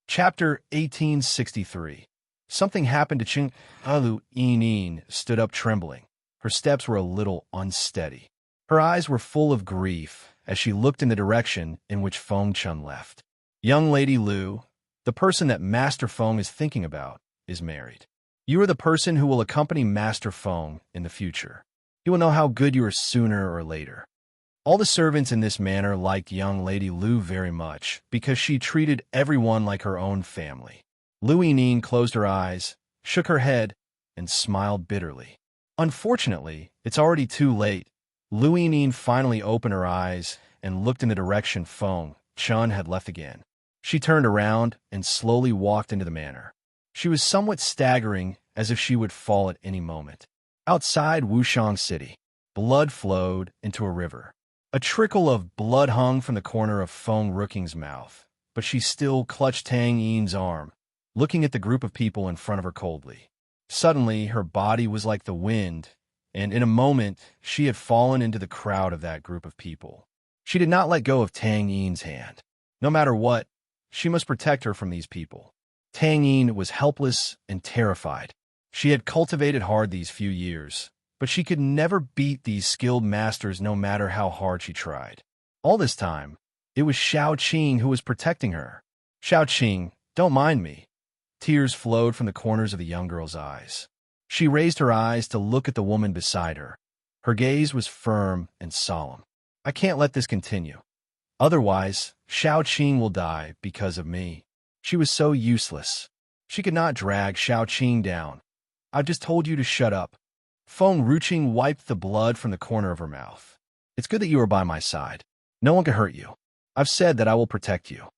Chapter 1863. Something happened to Qing. Lu Yining stood up trembling. Her steps were a little unsteady. Her eyes were full of grief as she looked in the direction in which Feng Chun left. Young Lady Lu, the person that Master Feng is thinking about, is married. You are the person who will accompany Master Feng in the future. He will know how good you are sooner or later. All the servants in this manor liked young Lady Lu very much because she treated everyone like her own family. Lu Yining closed her eyes, shook her head, and smiled bitterly. Unfortunately, it's already too late. Lu Yining finally opened her eyes and looked in the direction Feng Chun had left again. She turned around and slowly walked into the manor. She was somewhat staggering, as if she would fall at any moment. Outside Wushang City, blood flowed into a river. A trickle of blood hung from the corner of Feng Ruqing's mouth, but she still clutched Tang Yin's arm, looking at the group of people in front of her coldly. Suddenly, her body was like the wind, and in a moment, she had fallen into the crowd of that group of people. She did not let go of Tang Yin's hand. No matter what, she must protect her from these people. Tang Yin was helpless and terrified. She had cultivated hard these few years, but she could never beat these skilled masters no matter how hard she tried. All this time, it was Xiao Qing who was protecting her. Xiao Qing, don't mind me. Tears flowed from the corners of the young girl's eyes. She raised her eyes to look at the woman beside her. Her gaze was firm and solemn. I can't let this continue. Otherwise, Xiao Qing will die because of me. She was so useless. She could not drag Xiao Qing down. I've just told you to shut up. Feng Ruqing wiped the blood from the corner of her mouth. It's good that you are by my side. No one can hurt you. I've said that I will protect you.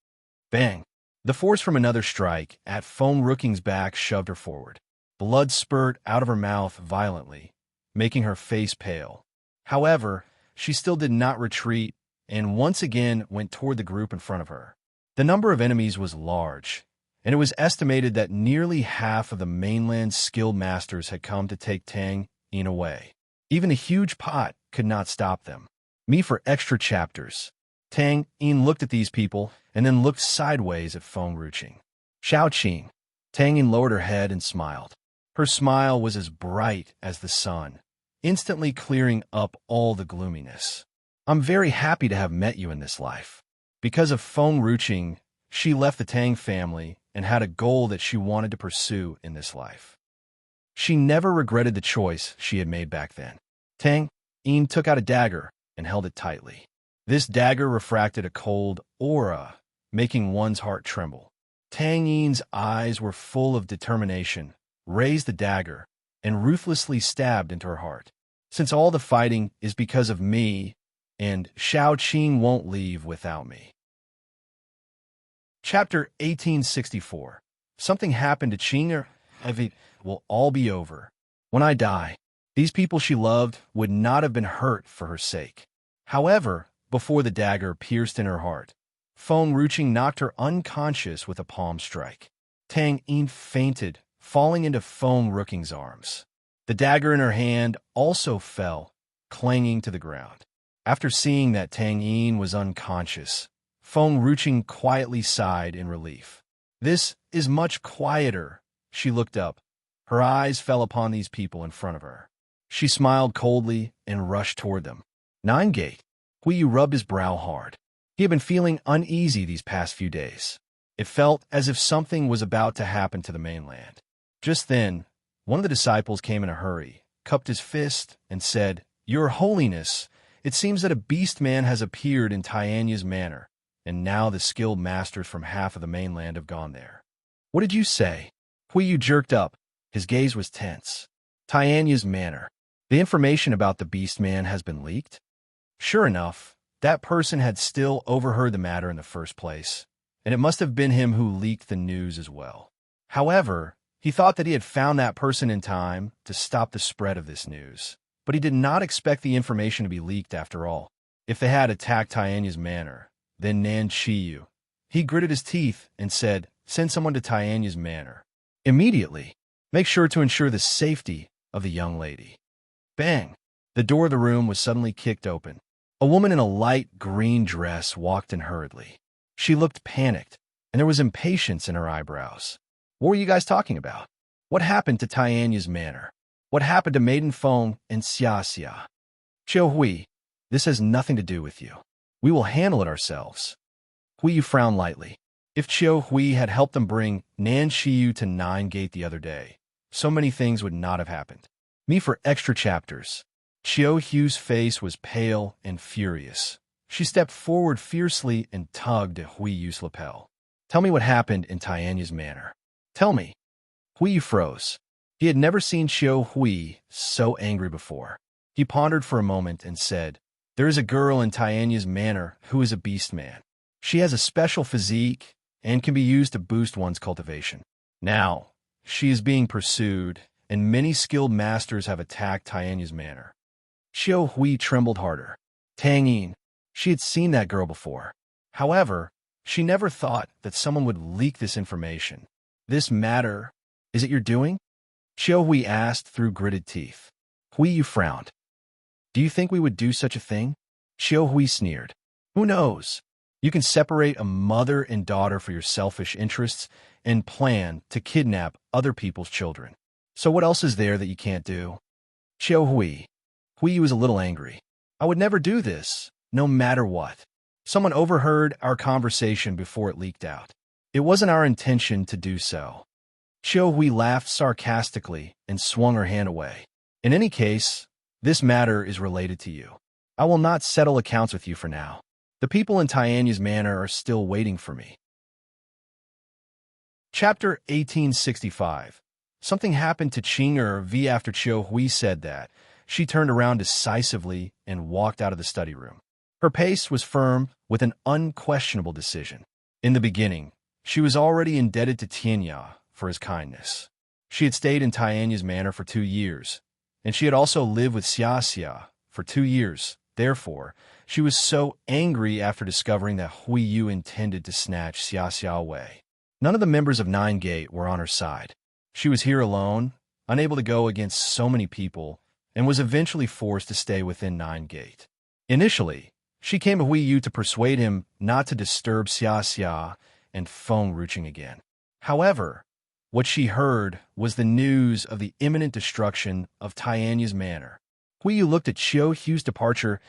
Bang! The force from another strike at Feng Ruqing's back shoved her forward. Blood spurted out of her mouth violently, making her face pale. However, she still did not retreat and once again went toward the group in front of her. The number of enemies was large, and it was estimated that nearly half of the mainland's skilled masters had come to take Tang Yin away. Even a huge pot could not stop them. Me for extra chapters. Tang Yin looked at these people and then looked sideways at Feng Ruqing. Xiao Qing. Tang Yin lowered her head and smiled. Her smile was as bright as the sun, instantly clearing up all the gloominess. I'm very happy to have met you in this life. Because of Feng Ruqing, she left the Tang family and had a goal that she wanted to pursue in this life. She never regretted the choice she had made back then. Tang Yin took out a dagger and held it tightly. This dagger refracted a cold aura, making one's heart tremble. Tang Yin's eyes were full of determination, raised the dagger, and ruthlessly stabbed into her heart. Since all the fighting is because of me, and Xiao Qing won't leave without me. Chapter 1864. Something happened to Qing. It will all be over. When I die, these people she loved would not have been hurt for her sake. However, before the dagger pierced in her heart, Feng Ruqing knocked her unconscious with a palm strike. Tang Yin fainted, falling into Feng Ruqing's arms. The dagger in her hand also fell, clanging to the ground. After seeing that Tang Yin was unconscious, Feng Ruqing quietly sighed in relief. This is much quieter. She looked up. Her eyes fell upon these people in front of her. She smiled coldly and rushed toward them. Nine Gate. Huiyu rubbed his brow hard. He had been feeling uneasy these past few days. It felt as if something was about to happen to the mainland. Just then, one of the disciples came in a hurry, cupped his fist, and said, Your Holiness, it seems that a beast man has appeared in Tianya's manor, and now the skilled masters from half of the mainland have gone there. What did you say? Huiyu jerked up. His gaze was tense. Tianya's manor. The information about the beast man has been leaked? Sure enough, that person had still overheard the matter in the first place, and it must have been him who leaked the news as well. However, he thought that he had found that person in time to stop the spread of this news, but he did not expect the information to be leaked after all. If they had attacked Tianya's manor, then Nan Chiyu. He gritted his teeth and said, Send someone to Tianya's manor. Immediately. Make sure to ensure the safety of the young lady. Bang! The door of the room was suddenly kicked open. A woman in a light green dress walked in hurriedly. She looked panicked, and there was impatience in her eyebrows. What were you guys talking about? What happened to Tianya's manor? What happened to Maiden Feng and Xia Xia? Qiu Hui, this has nothing to do with you. We will handle it ourselves. Huiyu frowned lightly. If Qiu Hui had helped them bring Nan Shiyu to Nine Gate the other day, so many things would not have happened. Me for extra chapters. Qiu Hui's face was pale and furious. She stepped forward fiercely and tugged at Huiyu's lapel. Tell me what happened in Tianya's manor. Tell me. Huiyu froze. He had never seen Qiu Hui so angry before. He pondered for a moment and said, There is a girl in Tianya's manor who is a beast man. She has a special physique and can be used to boost one's cultivation. Now, she is being pursued, and many skilled masters have attacked Tianya's manor. Qiu Hui trembled harder. Tang Yin, she had seen that girl before. However, she never thought that someone would leak this information. This matter, is it your doing? Qiu Hui asked through gritted teeth. Hui Yu frowned. Do you think we would do such a thing? Xiao Hui sneered. Who knows? You can separate a mother and daughter for your selfish interests and plan to kidnap other people's children. So what else is there that you can't do? Xiao Hui. Hui was a little angry. I would never do this, no matter what. Someone overheard our conversation before it leaked out. It wasn't our intention to do so. Xiao Hui laughed sarcastically and swung her hand away. In any case, this matter is related to you. I will not settle accounts with you for now. The people in Tianya's manor are still waiting for me. Chapter 1865. Something happened to Qing'er V after Xiao Hui said that. She turned around decisively and walked out of the study room. Her pace was firm, with an unquestionable decision. In the beginning, she was already indebted to Tianya for his kindness. She had stayed in Tianya's manor for 2 years, and she had also lived with Xia for 2 years. Therefore, she was so angry after discovering that Hui Yu intended to snatch Xia away. None of the members of Nine Gate were on her side. She was here alone, unable to go against so many people, and was eventually forced to stay within Nine Gate. Initially, she came to Hui Yu to persuade him not to disturb Xia and Feng Ruching again. However, what she heard was the news of the imminent destruction of Tianya's manor. Hui Yu looked at Xiao Hu's departure,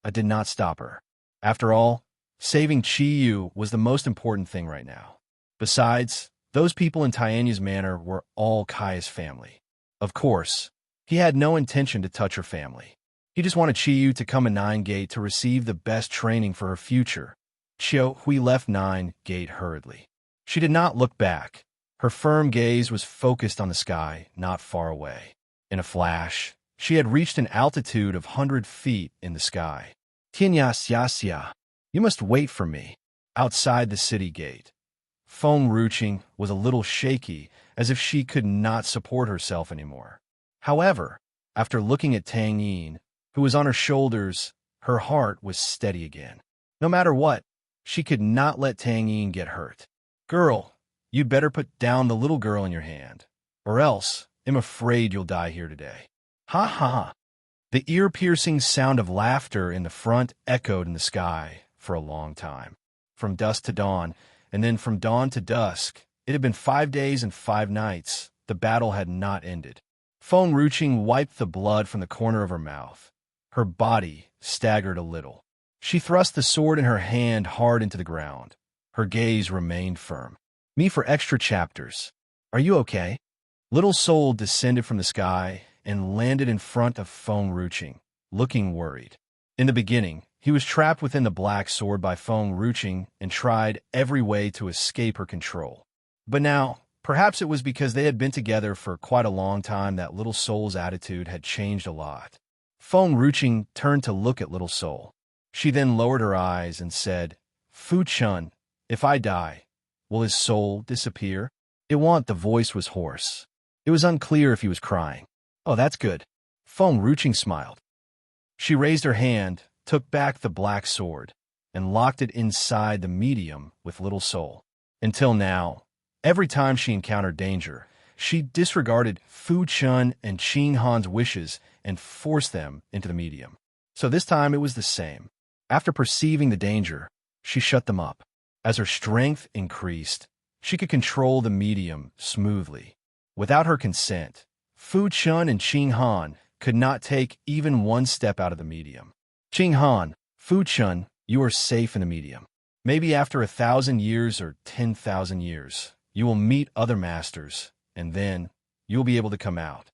but did not stop her. After all, saving Qi Yu was the most important thing right now. Besides, those people in Tianya's manor were all Kai's family. Of course, he had no intention to touch her family. He just wanted Qi Yu to come in Nine Gate to receive the best training for her future. Xiao Hui left Nine Gate hurriedly. She did not look back. Her firm gaze was focused on the sky, not far away. In a flash, she had reached an altitude of 100 feet in the sky. Tianya Xia, you must wait for me. Outside the city gate, Feng Ruching was a little shaky, as if she could not support herself anymore. However, after looking at Tang Yin, who was on her shoulders, her heart was steady again. No matter what, she could not let Tang Yin get hurt. Girl, you'd better put down the little girl in your hand, or else I'm afraid you'll die here today. Ha ha ha. The ear-piercing sound of laughter in the front echoed in the sky for a long time. From dusk to dawn, and then from dawn to dusk, it had been 5 days and 5 nights. The battle had not ended. Feng Ruching wiped the blood from the corner of her mouth. Her body staggered a little. She thrust the sword in her hand hard into the ground. Her gaze remained firm. Me for extra chapters. Are you okay? Little Soul descended from the sky and landed in front of Feng Ruching, looking worried. In the beginning, he was trapped within the black sword by Feng Ruching and tried every way to escape her control. But now, perhaps it was because they had been together for quite a long time that Little Soul's attitude had changed a lot. Feng Ruching turned to look at Little Soul. She then lowered her eyes and said, Fu Chun, if I die, will his soul disappear? The voice was hoarse. It was unclear if he was crying. Oh, that's good. Feng Ruching smiled. She raised her hand, took back the black sword, and locked it inside the medium with Little Soul. Until now, every time she encountered danger, she disregarded Fu Chun and Qing Han's wishes and forced them into the medium. So this time it was the same. After perceiving the danger, she shut them up. As her strength increased, she could control the medium smoothly. Without her consent, Fu Chun and Qing Han could not take even one step out of the medium. Qing Han, Fu Chun, you are safe in the medium. Maybe after 1,000 years or 10,000 years, you will meet other masters, and then you'll be able to come out.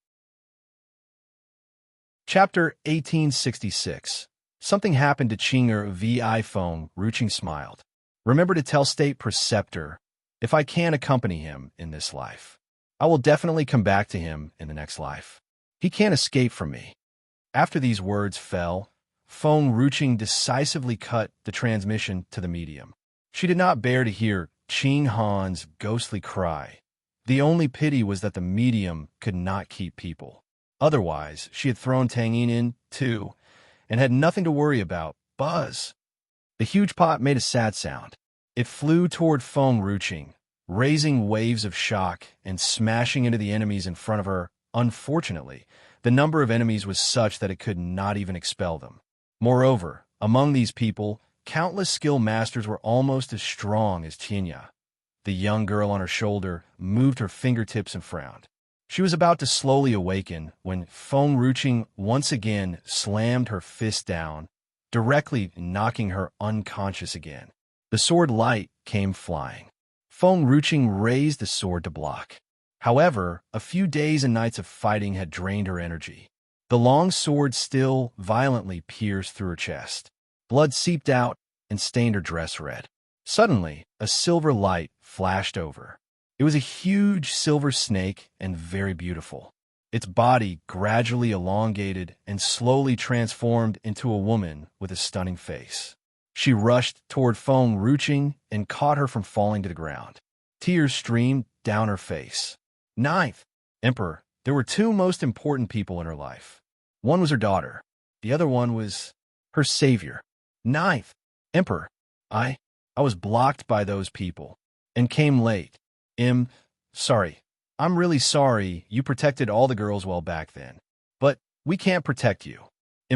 Chapter 1866. Something happened to Qing'er v. Feng Ruching smiled. Remember to tell State Preceptor if I can accompany him in this life. I will definitely come back to him in the next life. He can't escape from me. After these words fell, Feng Ruching decisively cut the transmission to the medium. She did not bear to hear Qing Han's ghostly cry. The only pity was that the medium could not keep people. Otherwise, she had thrown Tang Yin in, too, and had nothing to worry about. Buzz! The huge pot made a sad sound. It flew toward Feng Ruching, raising waves of shock and smashing into the enemies in front of her. Unfortunately, The number of enemies was such that it could not even expel them. Moreover, among these people, countless skilled masters were almost as strong as Tinya. The young girl on her shoulder moved her fingertips and frowned. She was about to slowly awaken when Feng Ruqing once again slammed her fist down, directly knocking her unconscious again. The sword light came flying. Feng Ruqing raised the sword to block. However, a few days and nights of fighting had drained her energy. The long sword still violently pierced through her chest. Blood seeped out and stained her dress red. Suddenly, a silver light flashed over. It was a huge silver snake and very beautiful. Its body gradually elongated and slowly transformed into a woman with a stunning face. She rushed toward Feng Ruqing and caught her from falling to the ground. Tears streamed down her face. Ninth, Emperor, there were two most important people in her life. One was her daughter. The other one was her savior. Ninth, Emperor, I was blocked by those people and came late. Sorry. I'm really sorry you protected all the girls well back then. But we can't protect you.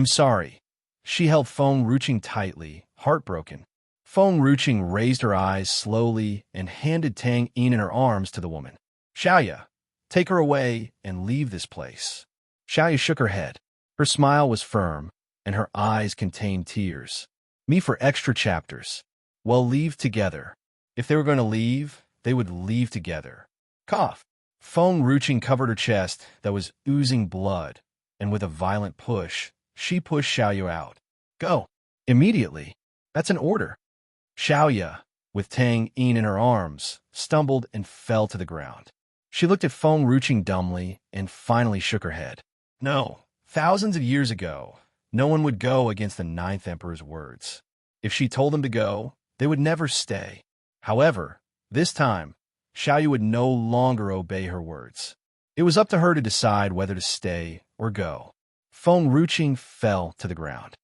Sorry. She held Feng Ruqing tightly, heartbroken. Feng Ruqing raised her eyes slowly and handed Tang Yin in her arms to the woman. Xiaoya, take her away and leave this place. Xiaoya shook her head. Her smile was firm, and her eyes contained tears. Me for extra chapters. Well, leave together. If they were going to leave, they would leave together. Cough. Feng Ruqing covered her chest that was oozing blood, and with a violent push, she pushed Xiaoya out. Go. Immediately. That's an order. Xiaoya, with Tang Yin in her arms, stumbled and fell to the ground. She looked at Feng Ruqing dumbly and finally shook her head. No, thousands of years ago, no one would go against the Ninth Emperor's words. If she told them to go, they would never stay. However, this time, Xiaoya would no longer obey her words. It was up to her to decide whether to stay or go. Feng Ruqing fell to the ground.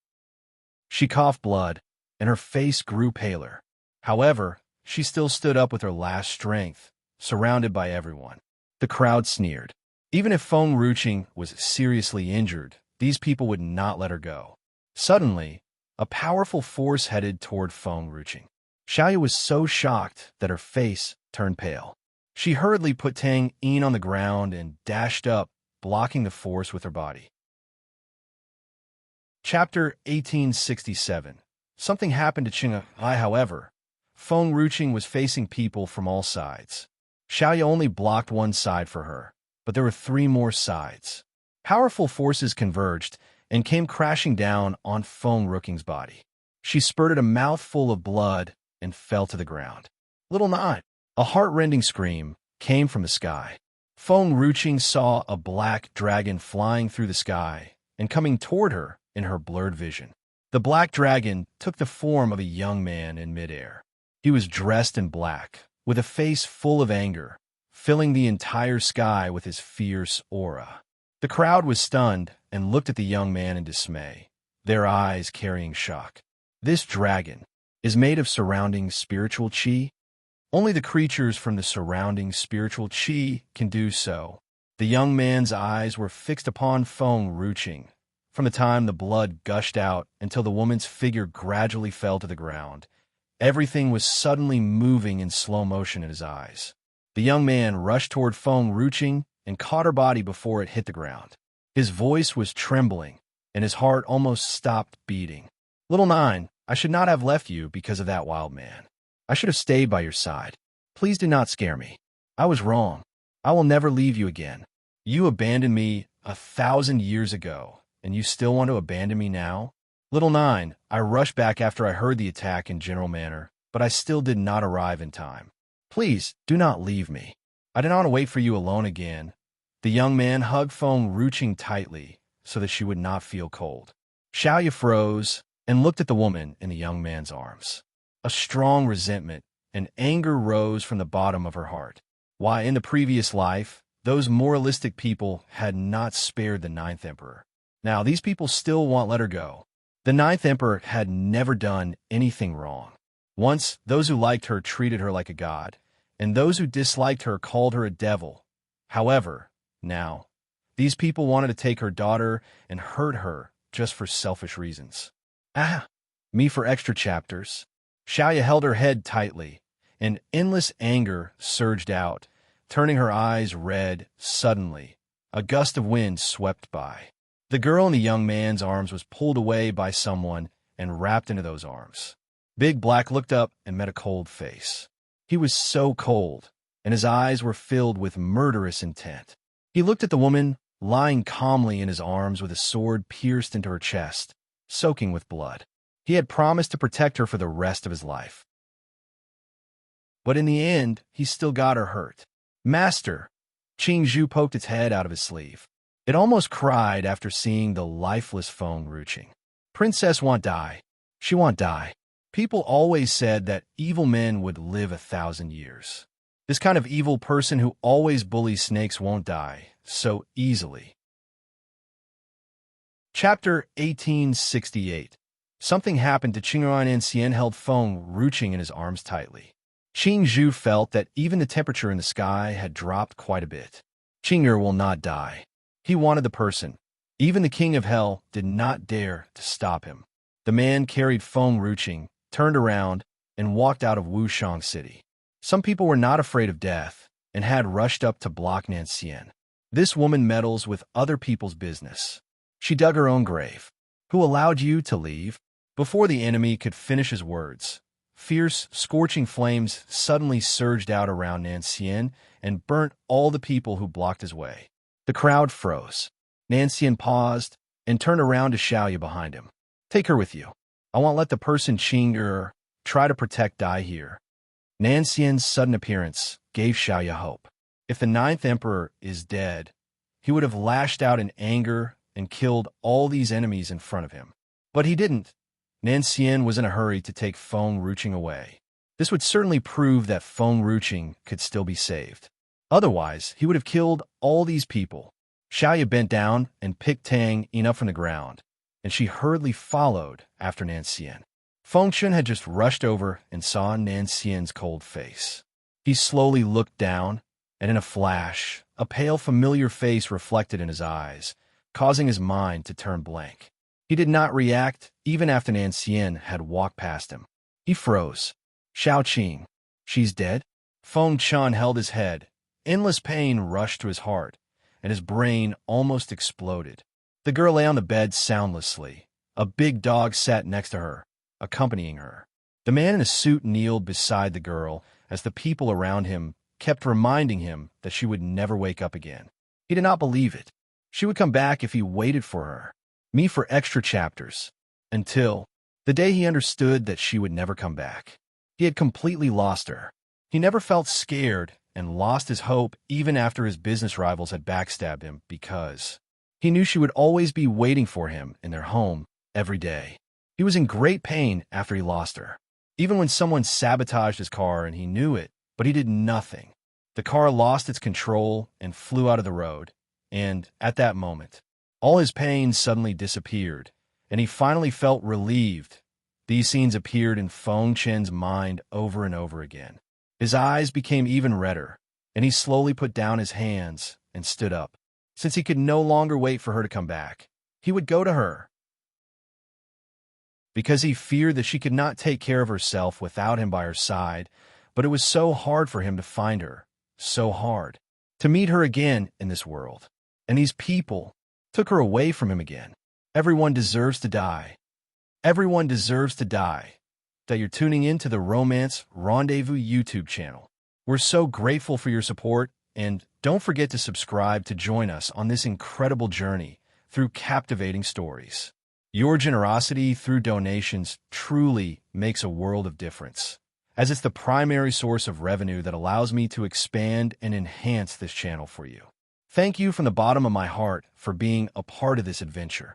She coughed blood, and her face grew paler. However, she still stood up with her last strength, surrounded by everyone. The crowd sneered. Even if Feng Ruqing was seriously injured, these people would not let her go. Suddenly, a powerful force headed toward Feng Ruqing. Xiaoya was so shocked that her face turned pale. She hurriedly put Tang Yin on the ground and dashed up, blocking the force with her body. Chapter 1867. Something happened to Qinghai, however. Feng Ruqing was facing people from all sides. Xiaoya only blocked one side for her, but there were three more sides. Powerful forces converged and came crashing down on Feng Ruqing's body. She spurted a mouthful of blood and fell to the ground. Little Nine, a heart-rending scream came from the sky. Feng Ruqing saw a black dragon flying through the sky and coming toward her in her blurred vision. The black dragon took the form of a young man in midair. He was dressed in black, with a face full of anger, filling the entire sky with his fierce aura. The crowd was stunned and looked at the young man in dismay, their eyes carrying shock. This dragon is made of surrounding spiritual qi. Only the creatures from the surrounding spiritual qi can do so. The young man's eyes were fixed upon Feng Ruqing, from the time the blood gushed out until the woman's figure gradually fell to the ground. Everything was suddenly moving in slow motion in his eyes. The young man rushed toward Feng Ruqing and caught her body before it hit the ground. His voice was trembling, and his heart almost stopped beating. Little Nine, I should not have left you because of that wild man. I should have stayed by your side. Please do not scare me. I was wrong. I will never leave you again. You abandoned me 1,000 years ago, and you still want to abandon me now? Little Nine, I rushed back after I heard the attack in general manner, but I still did not arrive in time. Please, do not leave me. I did not want to wait for you alone again. The young man hugged Feng Ruqing tightly so that she would not feel cold. Xiaoya froze and looked at the woman in the young man's arms. A strong resentment and anger rose from the bottom of her heart. Why, in the previous life, those moralistic people had not spared the Ninth Emperor. Now, these people still won't let her go. The Ninth Emperor had never done anything wrong. Once, those who liked her treated her like a god, and those who disliked her called her a devil. However, now, These people wanted to take her daughter and hurt her just for selfish reasons. Ah, me for extra chapters. Xiaoya held her head tightly, and endless anger surged out, turning her eyes red suddenly. A gust of wind swept by. The girl in the young man's arms was pulled away by someone and wrapped into those arms. Big Black looked up and met a cold face. He was so cold, and his eyes were filled with murderous intent. He looked at the woman lying calmly in his arms with a sword pierced into her chest, soaking with blood. He had promised to protect her for the rest of his life. But in the end, he still got her hurt. Master! Qing Zhu poked its head out of his sleeve. It almost cried after seeing the lifeless Feng Ruqing. Princess won't die. She won't die. People always said that evil men would live 1,000 years. This kind of evil person who always bullies snakes won't die so easily. Chapter 1868. Something happened to Qingyuan, and Xian held Feng Ruqing in his arms tightly. Qing Zhu felt that even the temperature in the sky had dropped quite a bit. Qing'er will not die. He wanted the person. Even the king of hell did not dare to stop him. The man carried Feng Ruqing, turned around, and walked out of Wushang City. Some people were not afraid of death and had rushed up to block Nancian. This woman meddles with other people's business. She dug her own grave. Who allowed you to leave? Before the enemy could finish his words, fierce, scorching flames suddenly surged out around Nancian and burnt all the people who blocked his way. The crowd froze. Nancian paused and turned around to Xiaoya behind him. Take her with you. I won't let the person Qing'er try to protect die here. Nancian's sudden appearance gave Xiaoya hope. If the 9th emperor is dead, he would have lashed out in anger and killed all these enemies in front of him. But he didn't. Nancian was in a hurry to take Feng Ruqing away. This would certainly prove that Feng Ruqing could still be saved. Otherwise, he would have killed all these people. Xiaoya bent down and picked Tang Yin up from the ground, and she hurriedly followed after Nancian. Fengshen had just rushed over and saw Nancian's cold face. He slowly looked down, and in a flash, a pale, familiar face reflected in his eyes, causing his mind to turn blank. He did not react even after Nancian had walked past him. He froze. Xiao Qing, she's dead? Feng Chun held his head. Endless pain rushed to his heart, and his brain almost exploded. The girl lay on the bed soundlessly. A big dog sat next to her, accompanying her. The man in a suit kneeled beside the girl as the people around him kept reminding him that she would never wake up again. He did not believe it. She would come back if he waited for her. Me for extra chapters. Until the day he understood that she would never come back. He had completely lost her. He never felt scared and lost his hope even after his business rivals had backstabbed him because he knew she would always be waiting for him in their home every day. He was in great pain after he lost her. Even when someone sabotaged his car and he knew it, but he did nothing. The car lost its control and flew out of the road. And at that moment, all his pain suddenly disappeared, and he finally felt relieved. These scenes appeared in Feng Chen's mind over and over again. His eyes became even redder, and he slowly put down his hands and stood up. Since he could no longer wait for her to come back, he would go to her. Because he feared that she could not take care of herself without him by her side, but it was so hard for him to find her, so hard to meet her again in this world. And these people took her away from him again. Everyone deserves to die. Everyone deserves to die. That you're tuning in to the Romance Rendezvous YouTube channel. We're so grateful for your support, and don't forget to subscribe to join us on this incredible journey through captivating stories. Your generosity through donations truly makes a world of difference, as it's the primary source of revenue that allows me to expand and enhance this channel for you. Thank you from the bottom of my heart for being a part of this adventure.